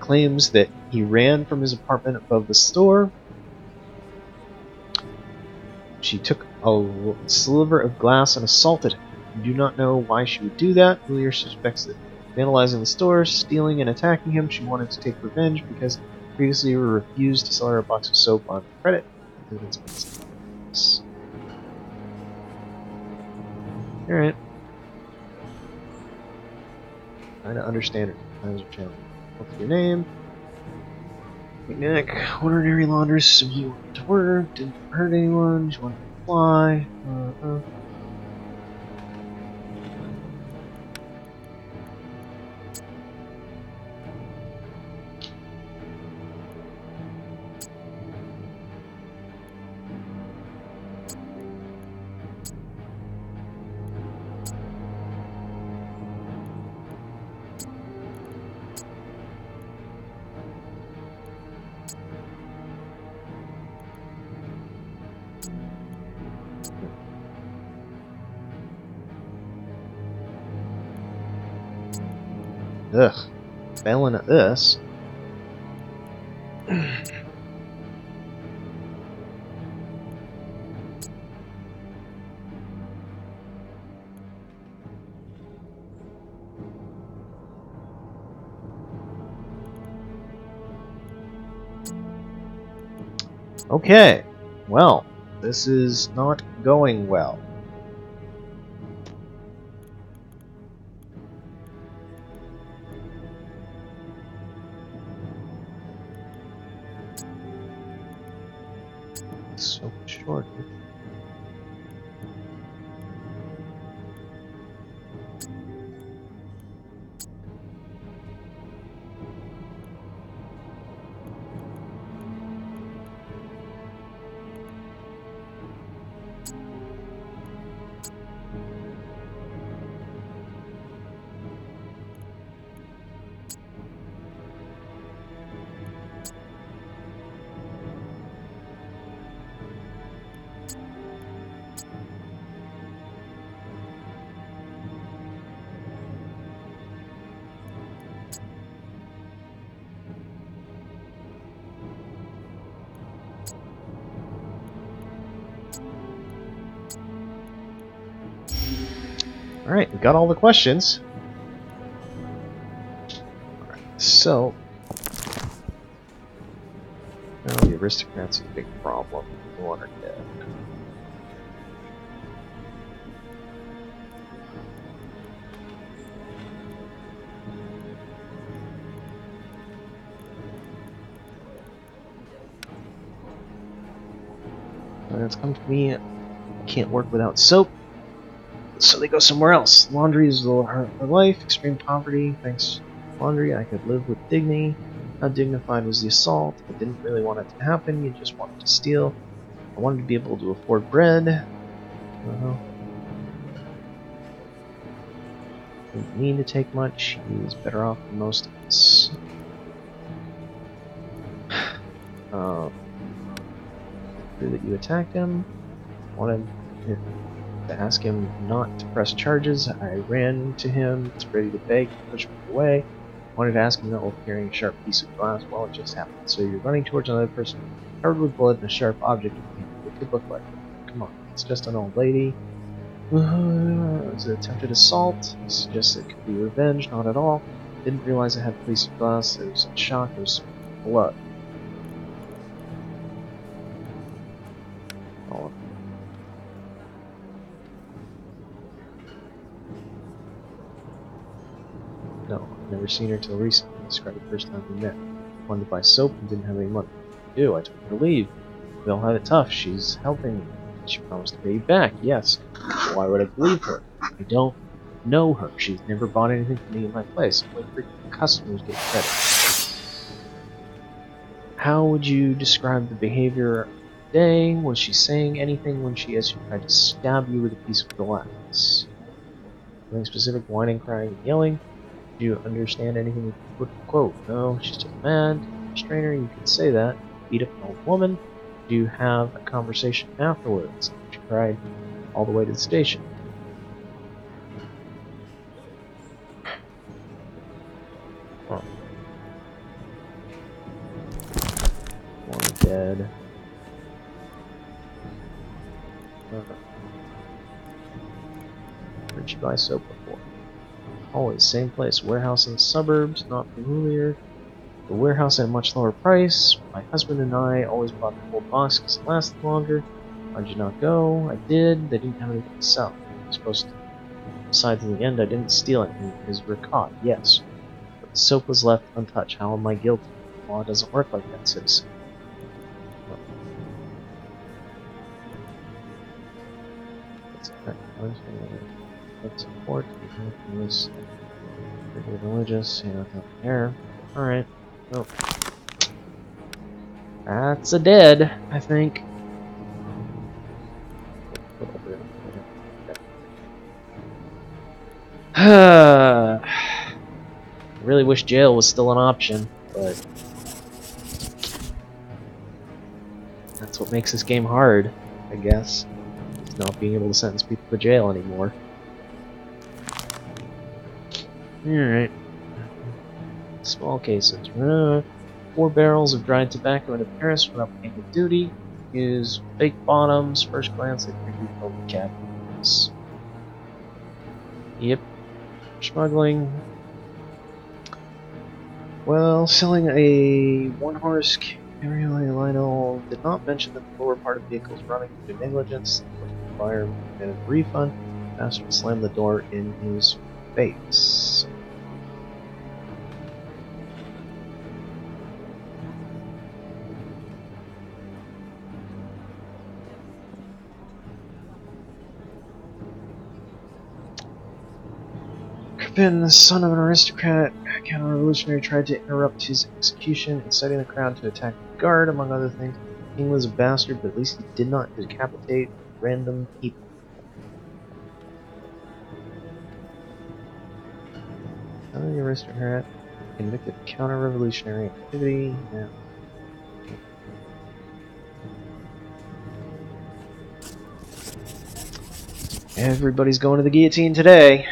claims that he ran from his apartment above the store. She took a sliver of glass and assaulted him. We do not know why she would do that. Coulier suspects that vandalizing the store, stealing and attacking him, she wanted to take revenge because previously refused to sell her a box of soap on credit. Alright. Trying to understand her. Times are challenging. What's your name? Nick, ordinary laundress, so you wanted to work, didn't hurt anyone, you wanted to fly. Ugh. Failing at this. Okay, well, this is not going well. So short. Alright, we got all the questions. Alright, so... now the aristocrats are a big problem. The one are dead. It's come to me, I can't work without soap. So they go somewhere else. Laundry is her life, extreme poverty. Thanks to laundry, I could live with dignity. How dignified was the assault? I didn't really want it to happen, you just wanted to steal. I wanted to be able to afford bread. Didn't mean to take much, he was better off than most of us. That you attacked him. Wanted to ask him not to press charges. I ran to him, was ready to beg, push me away. Wanted to ask him not while carrying a sharp piece of glass. Well, it just happened. So you're running towards another person covered with blood and a sharp object. What could look like? Come on, it's just an old lady. It's an attempted assault. I suggested it could be revenge. Not at all. Didn't realize I had a piece of glass. It was a shock. It was blood. No, I've never seen her till recently. Described the first time we met. Wanted to buy soap and didn't have any money. What do? I told her to leave. We all have it tough. She's helping me. She promised to pay you back. Yes. Why would I believe her? I don't know her. She's never bought anything for me in my place. Only freaking customers get credit. How would you describe the behavior today? Was she saying anything when she tried to stab you with a piece of glass? Anything specific? Whining, crying, and yelling? Do you understand anything? Quote, no, she's just mad. Restrainer, you could say that. Beat up an old woman. Do you have a conversation afterwards? She cried all the way to the station. Oh. One dead. Where'd you buy soap before? Always same place. Warehouse in the suburbs. Not familiar. The warehouse at a much lower price. My husband and I always bought the whole box because it lasted longer. Why'd you not go? I did. They didn't have anything to sell. I was supposed to. Besides, in the end, I didn't steal anything because we were caught. Yes. But the soap was left untouched. How am I guilty? The law doesn't work like that, citizen. Let's support this religious, not there. Alright. Oh. That's a dead, I think. I really wish jail was still an option, but that's what makes this game hard. I guess. He's not being able to sentence people to jail anymore. Alright. Small cases. 4 barrels of dried tobacco into Paris without paying the duty. Use fake bottoms. First glance, they could be filled with cabins. Yep. Smuggling. Well, selling a 1-horse cabriolet Lionel did not mention that the lower part of the vehicle is running due to negligence. The buyer demanded a refund. The bastard slammed the door in his face. Crippen, the son of an aristocrat, counter-revolutionary, tried to interrupt his execution, inciting the crowd to attack the guard, among other things. King was a bastard, but at least he did not decapitate random people. Son of the aristocrat, convicted of counter-revolutionary activity. Yeah. Everybody's going to the guillotine today.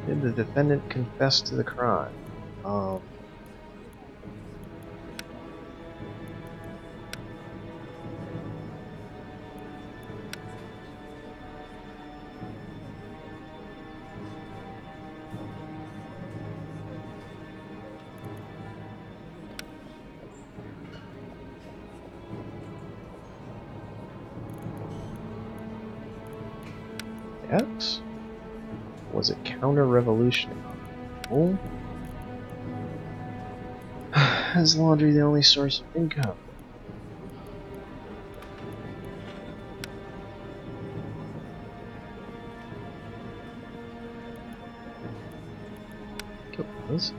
Did the defendant confess to the crime? Yes? Was it counter-revolutionary? Oh? Is laundry the only source of income? Kill this.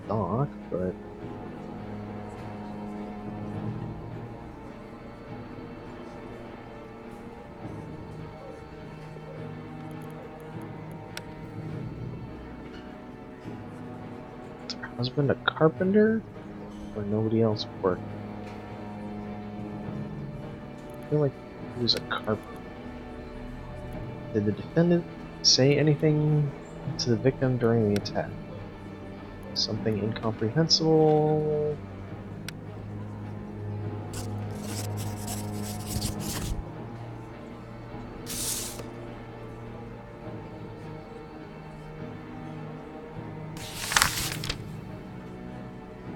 Doc, but husband a carpenter? Or nobody else worked? I feel like he was a carpenter. Did the defendant say anything to the victim during the attack? Something incomprehensible?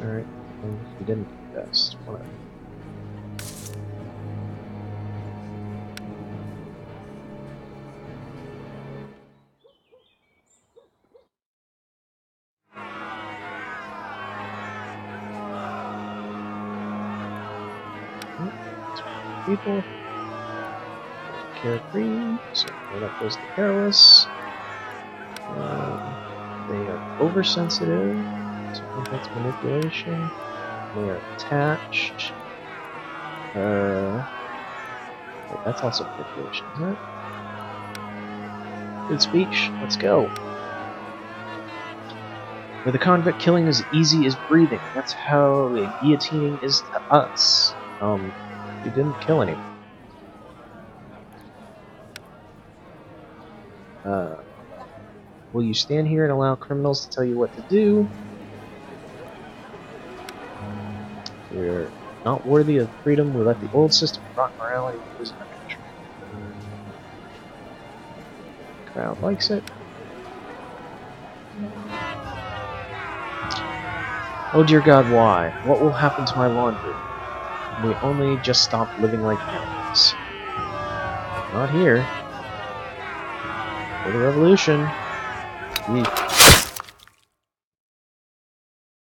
Alright, he didn't confess. Whatever. People carefree, so that goes to careless. They are oversensitive, so I think that's manipulation. They are attached. Wait, that's also manipulation, isn't it? Good speech. Let's go. Where the convict killing is easy as breathing. That's how the guillotining is to us. You didn't kill anyone. Will you stand here and allow criminals to tell you what to do? We're not worthy of freedom. We let the old system of rock morality lose our country. Crowd likes it. Oh dear God, why? What will happen to my laundry? We only just stopped living like animals. Not here. For the revolution.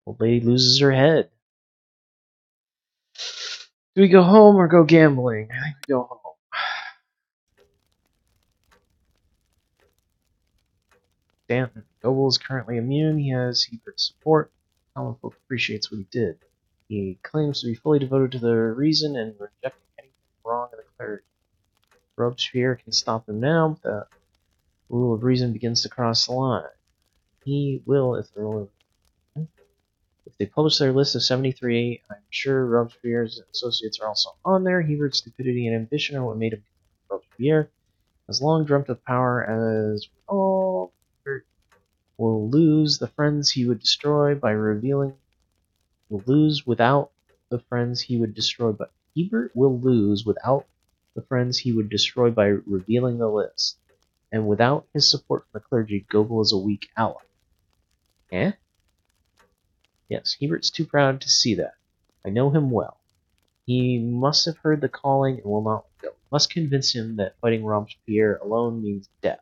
Old lady loses her head. Do we go home or go gambling? I think we go home. Danton. Goebel is currently immune. He has Hebert support. Common folk appreciates what he did. He claims to be fully devoted to the reason and rejecting anything wrong Or Robespierre can stop them now, but the rule of reason begins to cross the line. He will if the rule of... If they publish their list of 73, I'm sure Robespierre's associates are also on there. Hebert's stupidity and ambition are what made him Robespierre. As long dreamt of power as all will lose the friends he would destroy by revealing. Will lose without the friends he would destroy, but Hebert will lose without the friends he would destroy by revealing the list. And without his support from the clergy, Gobel is a weak ally. Eh? Yes, Hebert's too proud to see that. I know him well. He must have heard the calling and will not let go. Must convince him that fighting Robespierre alone means death.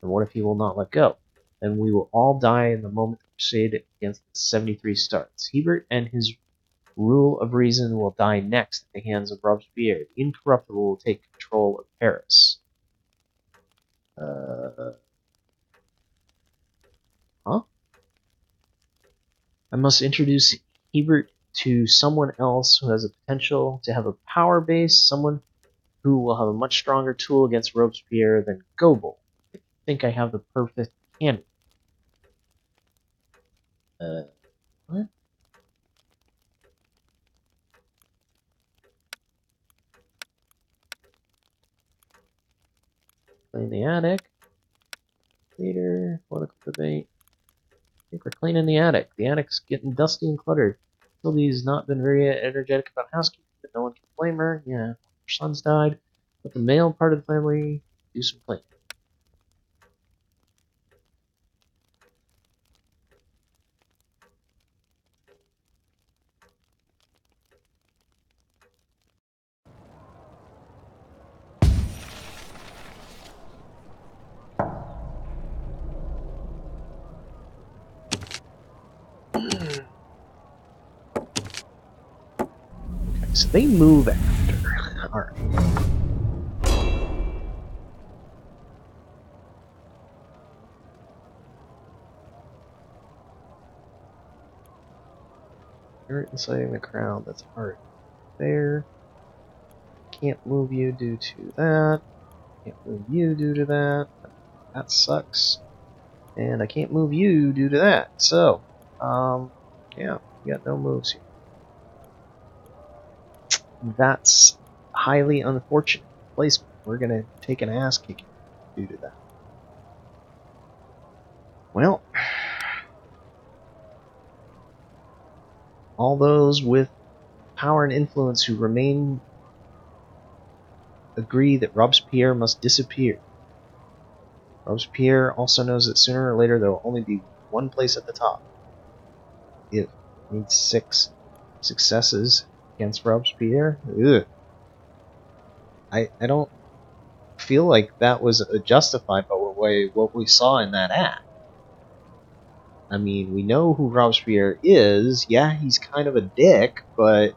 And what if he will not let go? Then we will all die in the moment the crusade against the 73 starts. Hebert and his rule of reason will die next at the hands of Robespierre. The incorruptible will take control of Paris. Huh? I must introduce Hebert to someone else who has a potential to have a power base, someone who will have a much stronger tool against Robespierre than Gobel. I think I have the perfect candidate. What? Clean the attic. Leader, political debate. I think we're cleaning the attic. The attic's getting dusty and cluttered. Sylvie's not been very energetic about housekeeping, but no one can blame her. Yeah, her son's died. Let the male part of the family do some cleaning. So they move after. Alright. You're inciting the crowd, that's hard. There. Can't move you due to that. Can't move you due to that. That sucks. And I can't move you due to that. So, yeah, we got no moves here. That's highly unfortunate placement. We're gonna take an ass kicking due to that. Well, all those with power and influence who remain agree that Robespierre must disappear. Robespierre also knows that sooner or later there will only be one place at the top. It needs 6 successes against Robespierre. Ugh. I don't feel like that was justified by what we saw in that act. I mean, we know who Robespierre is. Yeah, he's kind of a dick, but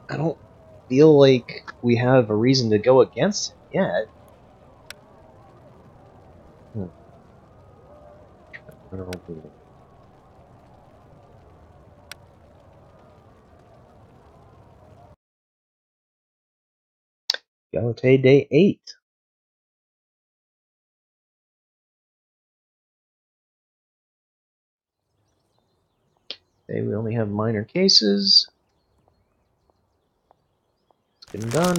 I don't feel like we have a reason to go against him yet. Galatea Day 8. Today we only have minor cases. It's getting done.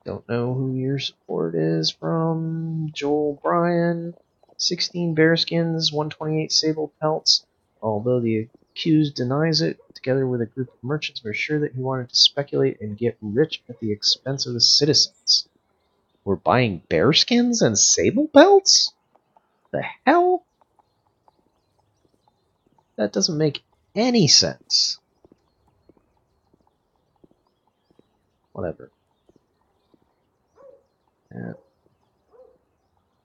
Don't know who your support is from. Joel Bryan. 16 bearskins, 128 sable pelts. Although the accused denies it, together with a group of merchants, we're sure that he wanted to speculate and get rich at the expense of the citizens. We're buying bearskins and sable pelts? The hell? That doesn't make any sense. Whatever.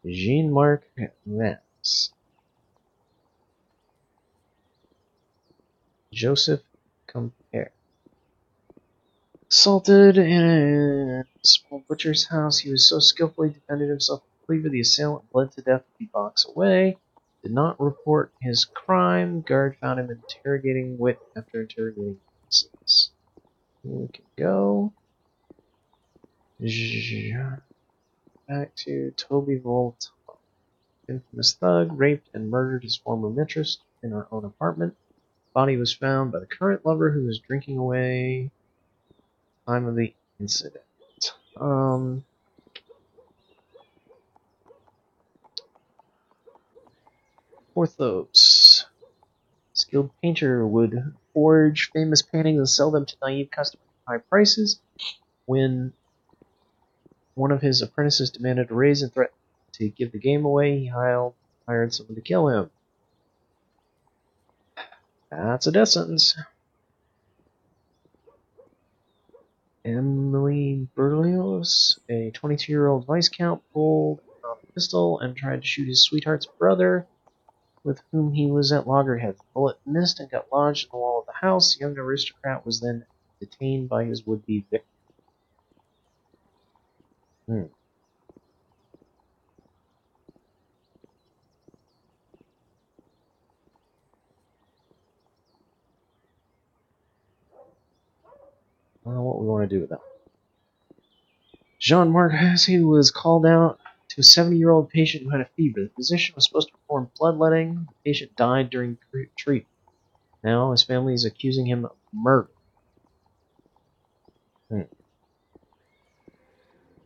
Jean-Marc Vance. Joseph Compere. Assaulted in a small butcher's house. He was so skillfully defended himself with a cleaver, the assailant bled to death a few blocks away. Did not report his crime. Guard found him interrogating Wit after interrogating witnesses. We can go. Back to Toby Volt. Infamous thug raped and murdered his former mistress in her own apartment. Body was found by the current lover who was drinking away. Time of the incident. Porthos. Skilled painter would forge famous paintings and sell them to naive customers at high prices. When one of his apprentices demanded a raise and threatened to give the game away, he hired someone to kill him. That's a death sentence. Emily Berlioz, a 22-year-old Viscount, pulled out a pistol and tried to shoot his sweetheart's brother, with whom he was at loggerheads. The bullet missed and got lodged in the wall of the house. The young aristocrat was then detained by his would-be victim. What we want to do with that. Jean Marquez was called out to a 70-year-old patient who had a fever. The physician was supposed to perform bloodletting. The patient died during treatment. Now his family is accusing him of murder.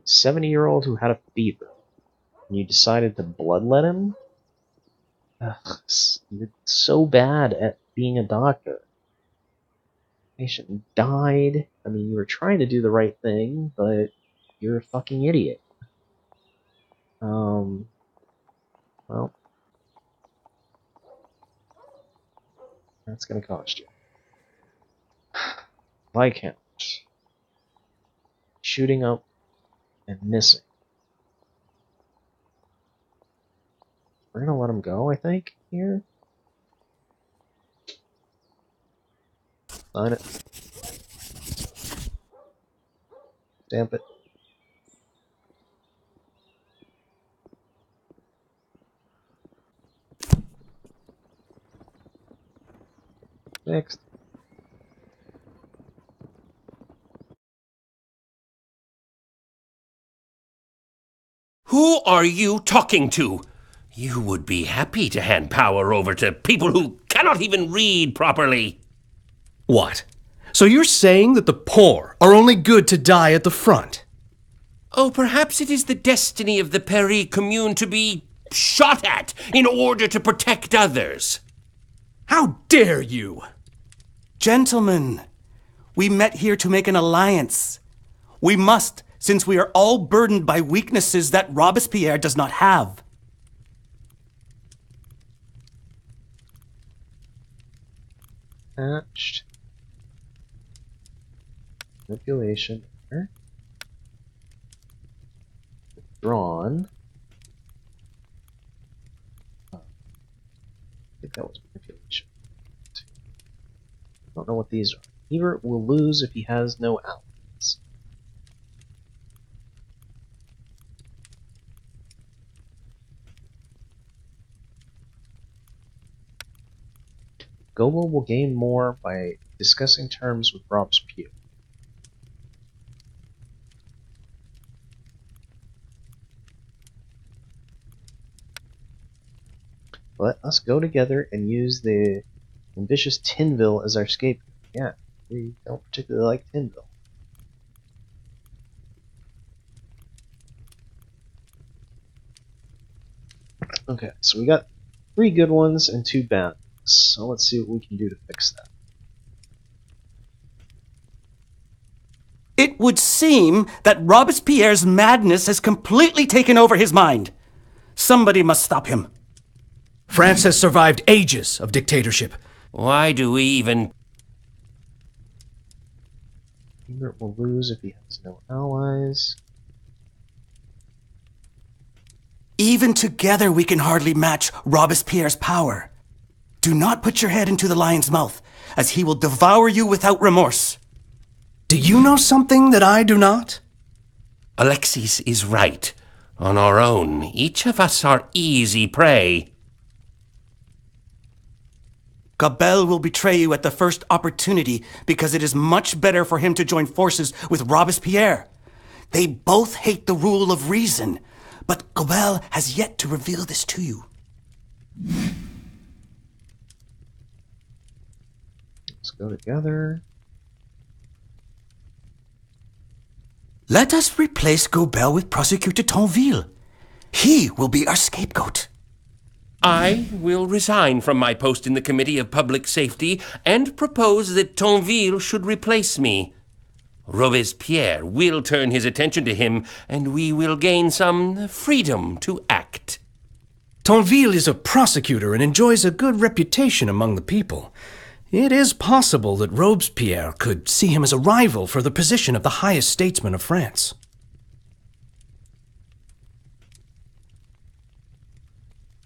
70-year-old who had a fever. And you decided to bloodlet him? Ugh, you're so bad at being a doctor. The patient died. I mean, you were trying to do the right thing, but you're a fucking idiot. Well, that's gonna cost you. Viscount. Shooting up and missing. We're gonna let him go, I think, here. Sign it. Stamp it. Next. Who are you talking to? You would be happy to hand power over to people who cannot even read properly. What? So you're saying that the poor are only good to die at the front? Oh, perhaps it is the destiny of the Paris Commune to be shot at in order to protect others. How dare you? Gentlemen, we met here to make an alliance. We must, since we are all burdened by weaknesses that Robespierre does not have. Attached. Manipulation. Drawn. I think that was manipulation. I don't know what these are. Ebert will lose if he has no allies. Gobel will gain more by discussing terms with Robespierre. Let us go together and use the ambitious Tinville as our scapegoat. Yeah, we don't particularly like Tinville. Okay, so we got 3 good ones and 2 bad ones. So let's see what we can do to fix that. It would seem that Robespierre's madness has completely taken over his mind. Somebody must stop him. France has survived ages of dictatorship. Why do we even... Ebert will lose if he has no allies. Even together we can hardly match Robespierre's power. Do not put your head into the lion's mouth, as he will devour you without remorse. Do you know something that I do not? Alexis is right. On our own, each of us are easy prey. Gobel will betray you at the first opportunity because it is much better for him to join forces with Robespierre. They both hate the rule of reason, but Gobel has yet to reveal this to you. Let's go together. Let us replace Gobel with Prosecutor Tonville. He will be our scapegoat. I will resign from my post in the Committee of Public Safety and propose that Tonville should replace me. Robespierre will turn his attention to him, and we will gain some freedom to act. Tonville is a prosecutor and enjoys a good reputation among the people. It is possible that Robespierre could see him as a rival for the position of the highest statesman of France.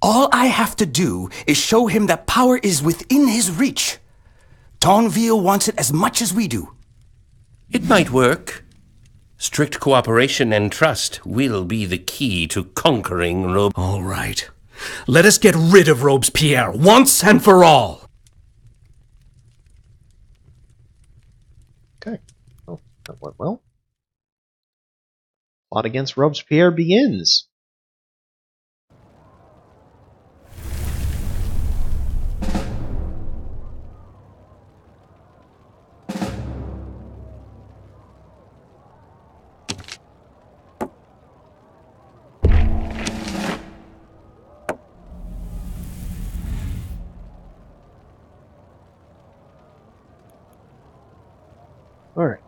All I have to do is show him that power is within his reach. Tonville wants it as much as we do. It might work. Strict cooperation and trust will be the key to conquering All right. Let us get rid of Robespierre once and for all. Okay. Well, that went well. Plot against Robespierre begins. Alright,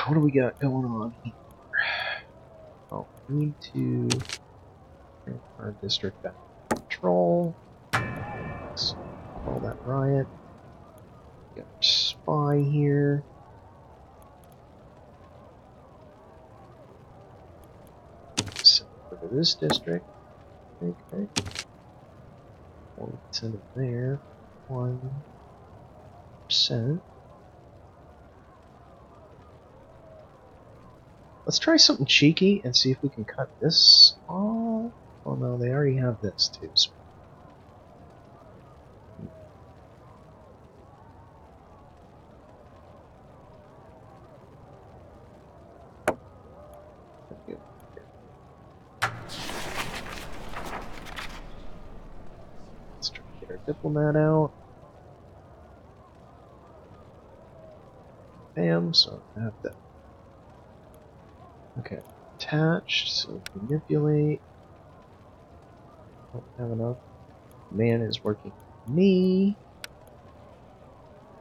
what do we got going on here? Oh, we need to bring our district back to control. Let's call that riot. We got our spy here. Send it over to this district. Okay. We'll send it there. 1%. Let's try something cheeky and see if we can cut this off. Oh no, they already have this too. Let's try to get our diplomat out. Bam, so I have that. Okay, attached, so manipulate. Don't have enough. Man is working with me.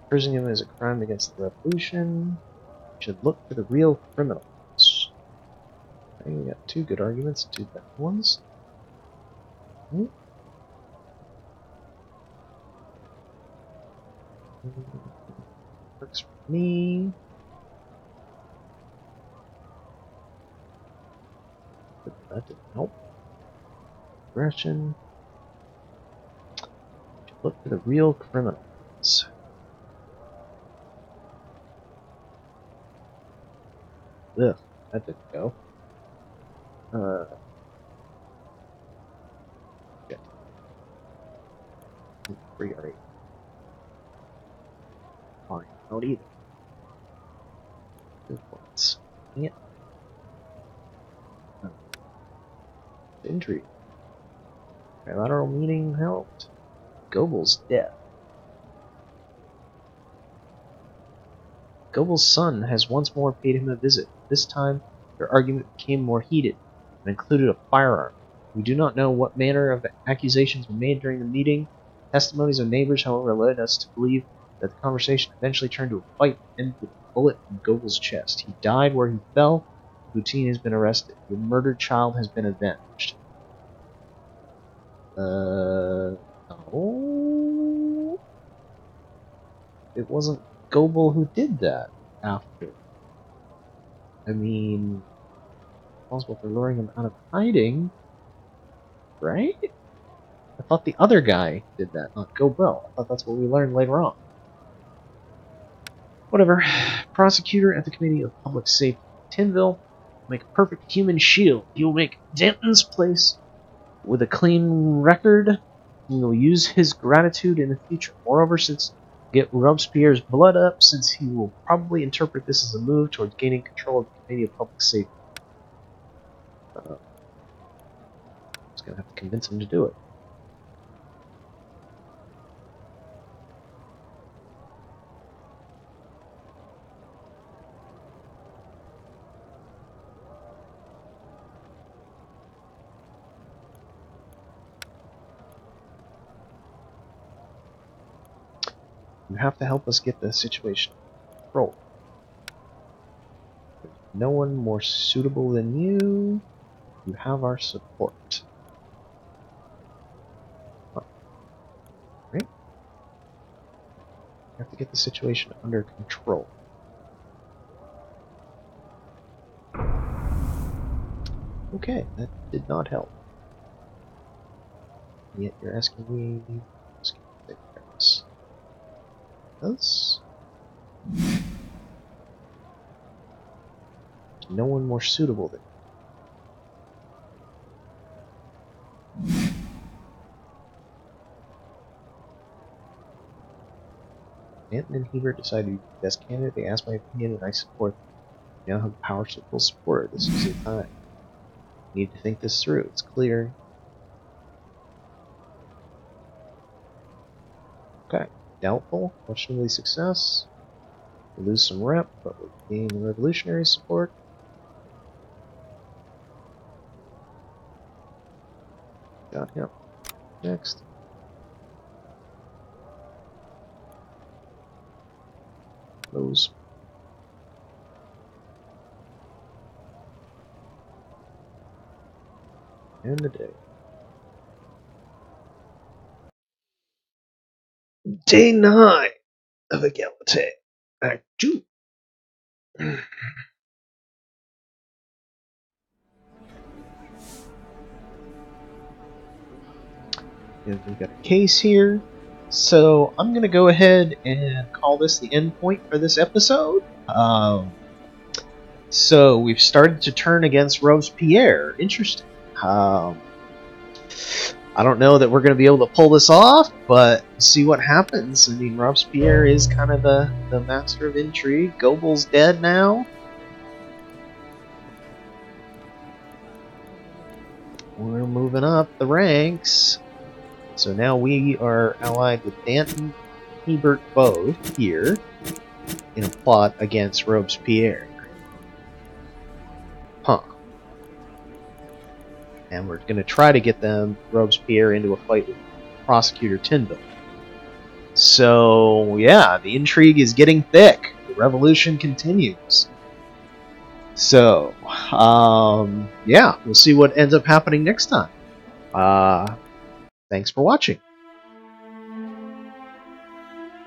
Imprisoning him is a crime against the revolution. We should look for the real criminals. Okay, we got two good arguments, two bad ones. Okay. Works for me. That didn't help. Aggression. Look for the real criminals. Ugh, that didn't go. Shit. Free already. Fine, not either. Good points. Yeah. Intrigue. Trilateral meeting helped. Goebbels' death. Goebbels' son has once more paid him a visit. This time, their argument became more heated and included a firearm. We do not know what manner of accusations were made during the meeting. Testimonies of neighbors, however, led us to believe that the conversation eventually turned to a fight and ended with a bullet in Goebbels' chest. He died where he fell. Poutine has been arrested. Your murdered child has been avenged. No. It wasn't Goebel who did that after. I mean, responsible for luring him out of hiding, right? I thought the other guy did that, not Goebel. I thought that's what we learned later on. Whatever. Prosecutor at the Committee of Public Safety, Tinville. Make a perfect human shield. He will make Danton's place with a clean record. He will use his gratitude in the future. Moreover, since get Robespierre's blood up, since he will probably interpret this as a move towards gaining control of the Committee of Public Safety. Just gonna have to convince him to do it. You have to help us get the situation controlled. There's no one more suitable than you. You have our support. Huh. Right? You have to get the situation under control. Okay, that did not help. Yet you're asking me to take care of this. Us? No one more suitable than you. Anton and Hebert decided to be the best candidate. They asked my opinion and I support them. You now have powerful support. This is the time. You need to think this through. It's clear. Okay. Doubtful. Questionably success. We lose some rep, but we gain revolutionary support. Got him. Next. Close. And the day. Day 9 of Egalite. Act 2. We've got a case here. So I'm going to go ahead and call this the end point for this episode. So we've started to turn against Robespierre. Interesting. I don't know that we're going to be able to pull this off, but see what happens. I mean, Robespierre is kind of the master of intrigue. Goebbels dead now. We're moving up the ranks. So now we are allied with Danton, Hebert both here in a plot against Robespierre. Huh. And we're going to try to get Robespierre into a fight with Prosecutor Tyndall. So, yeah, the intrigue is getting thick. The revolution continues. So, yeah, we'll see what ends up happening next time. Thanks for watching.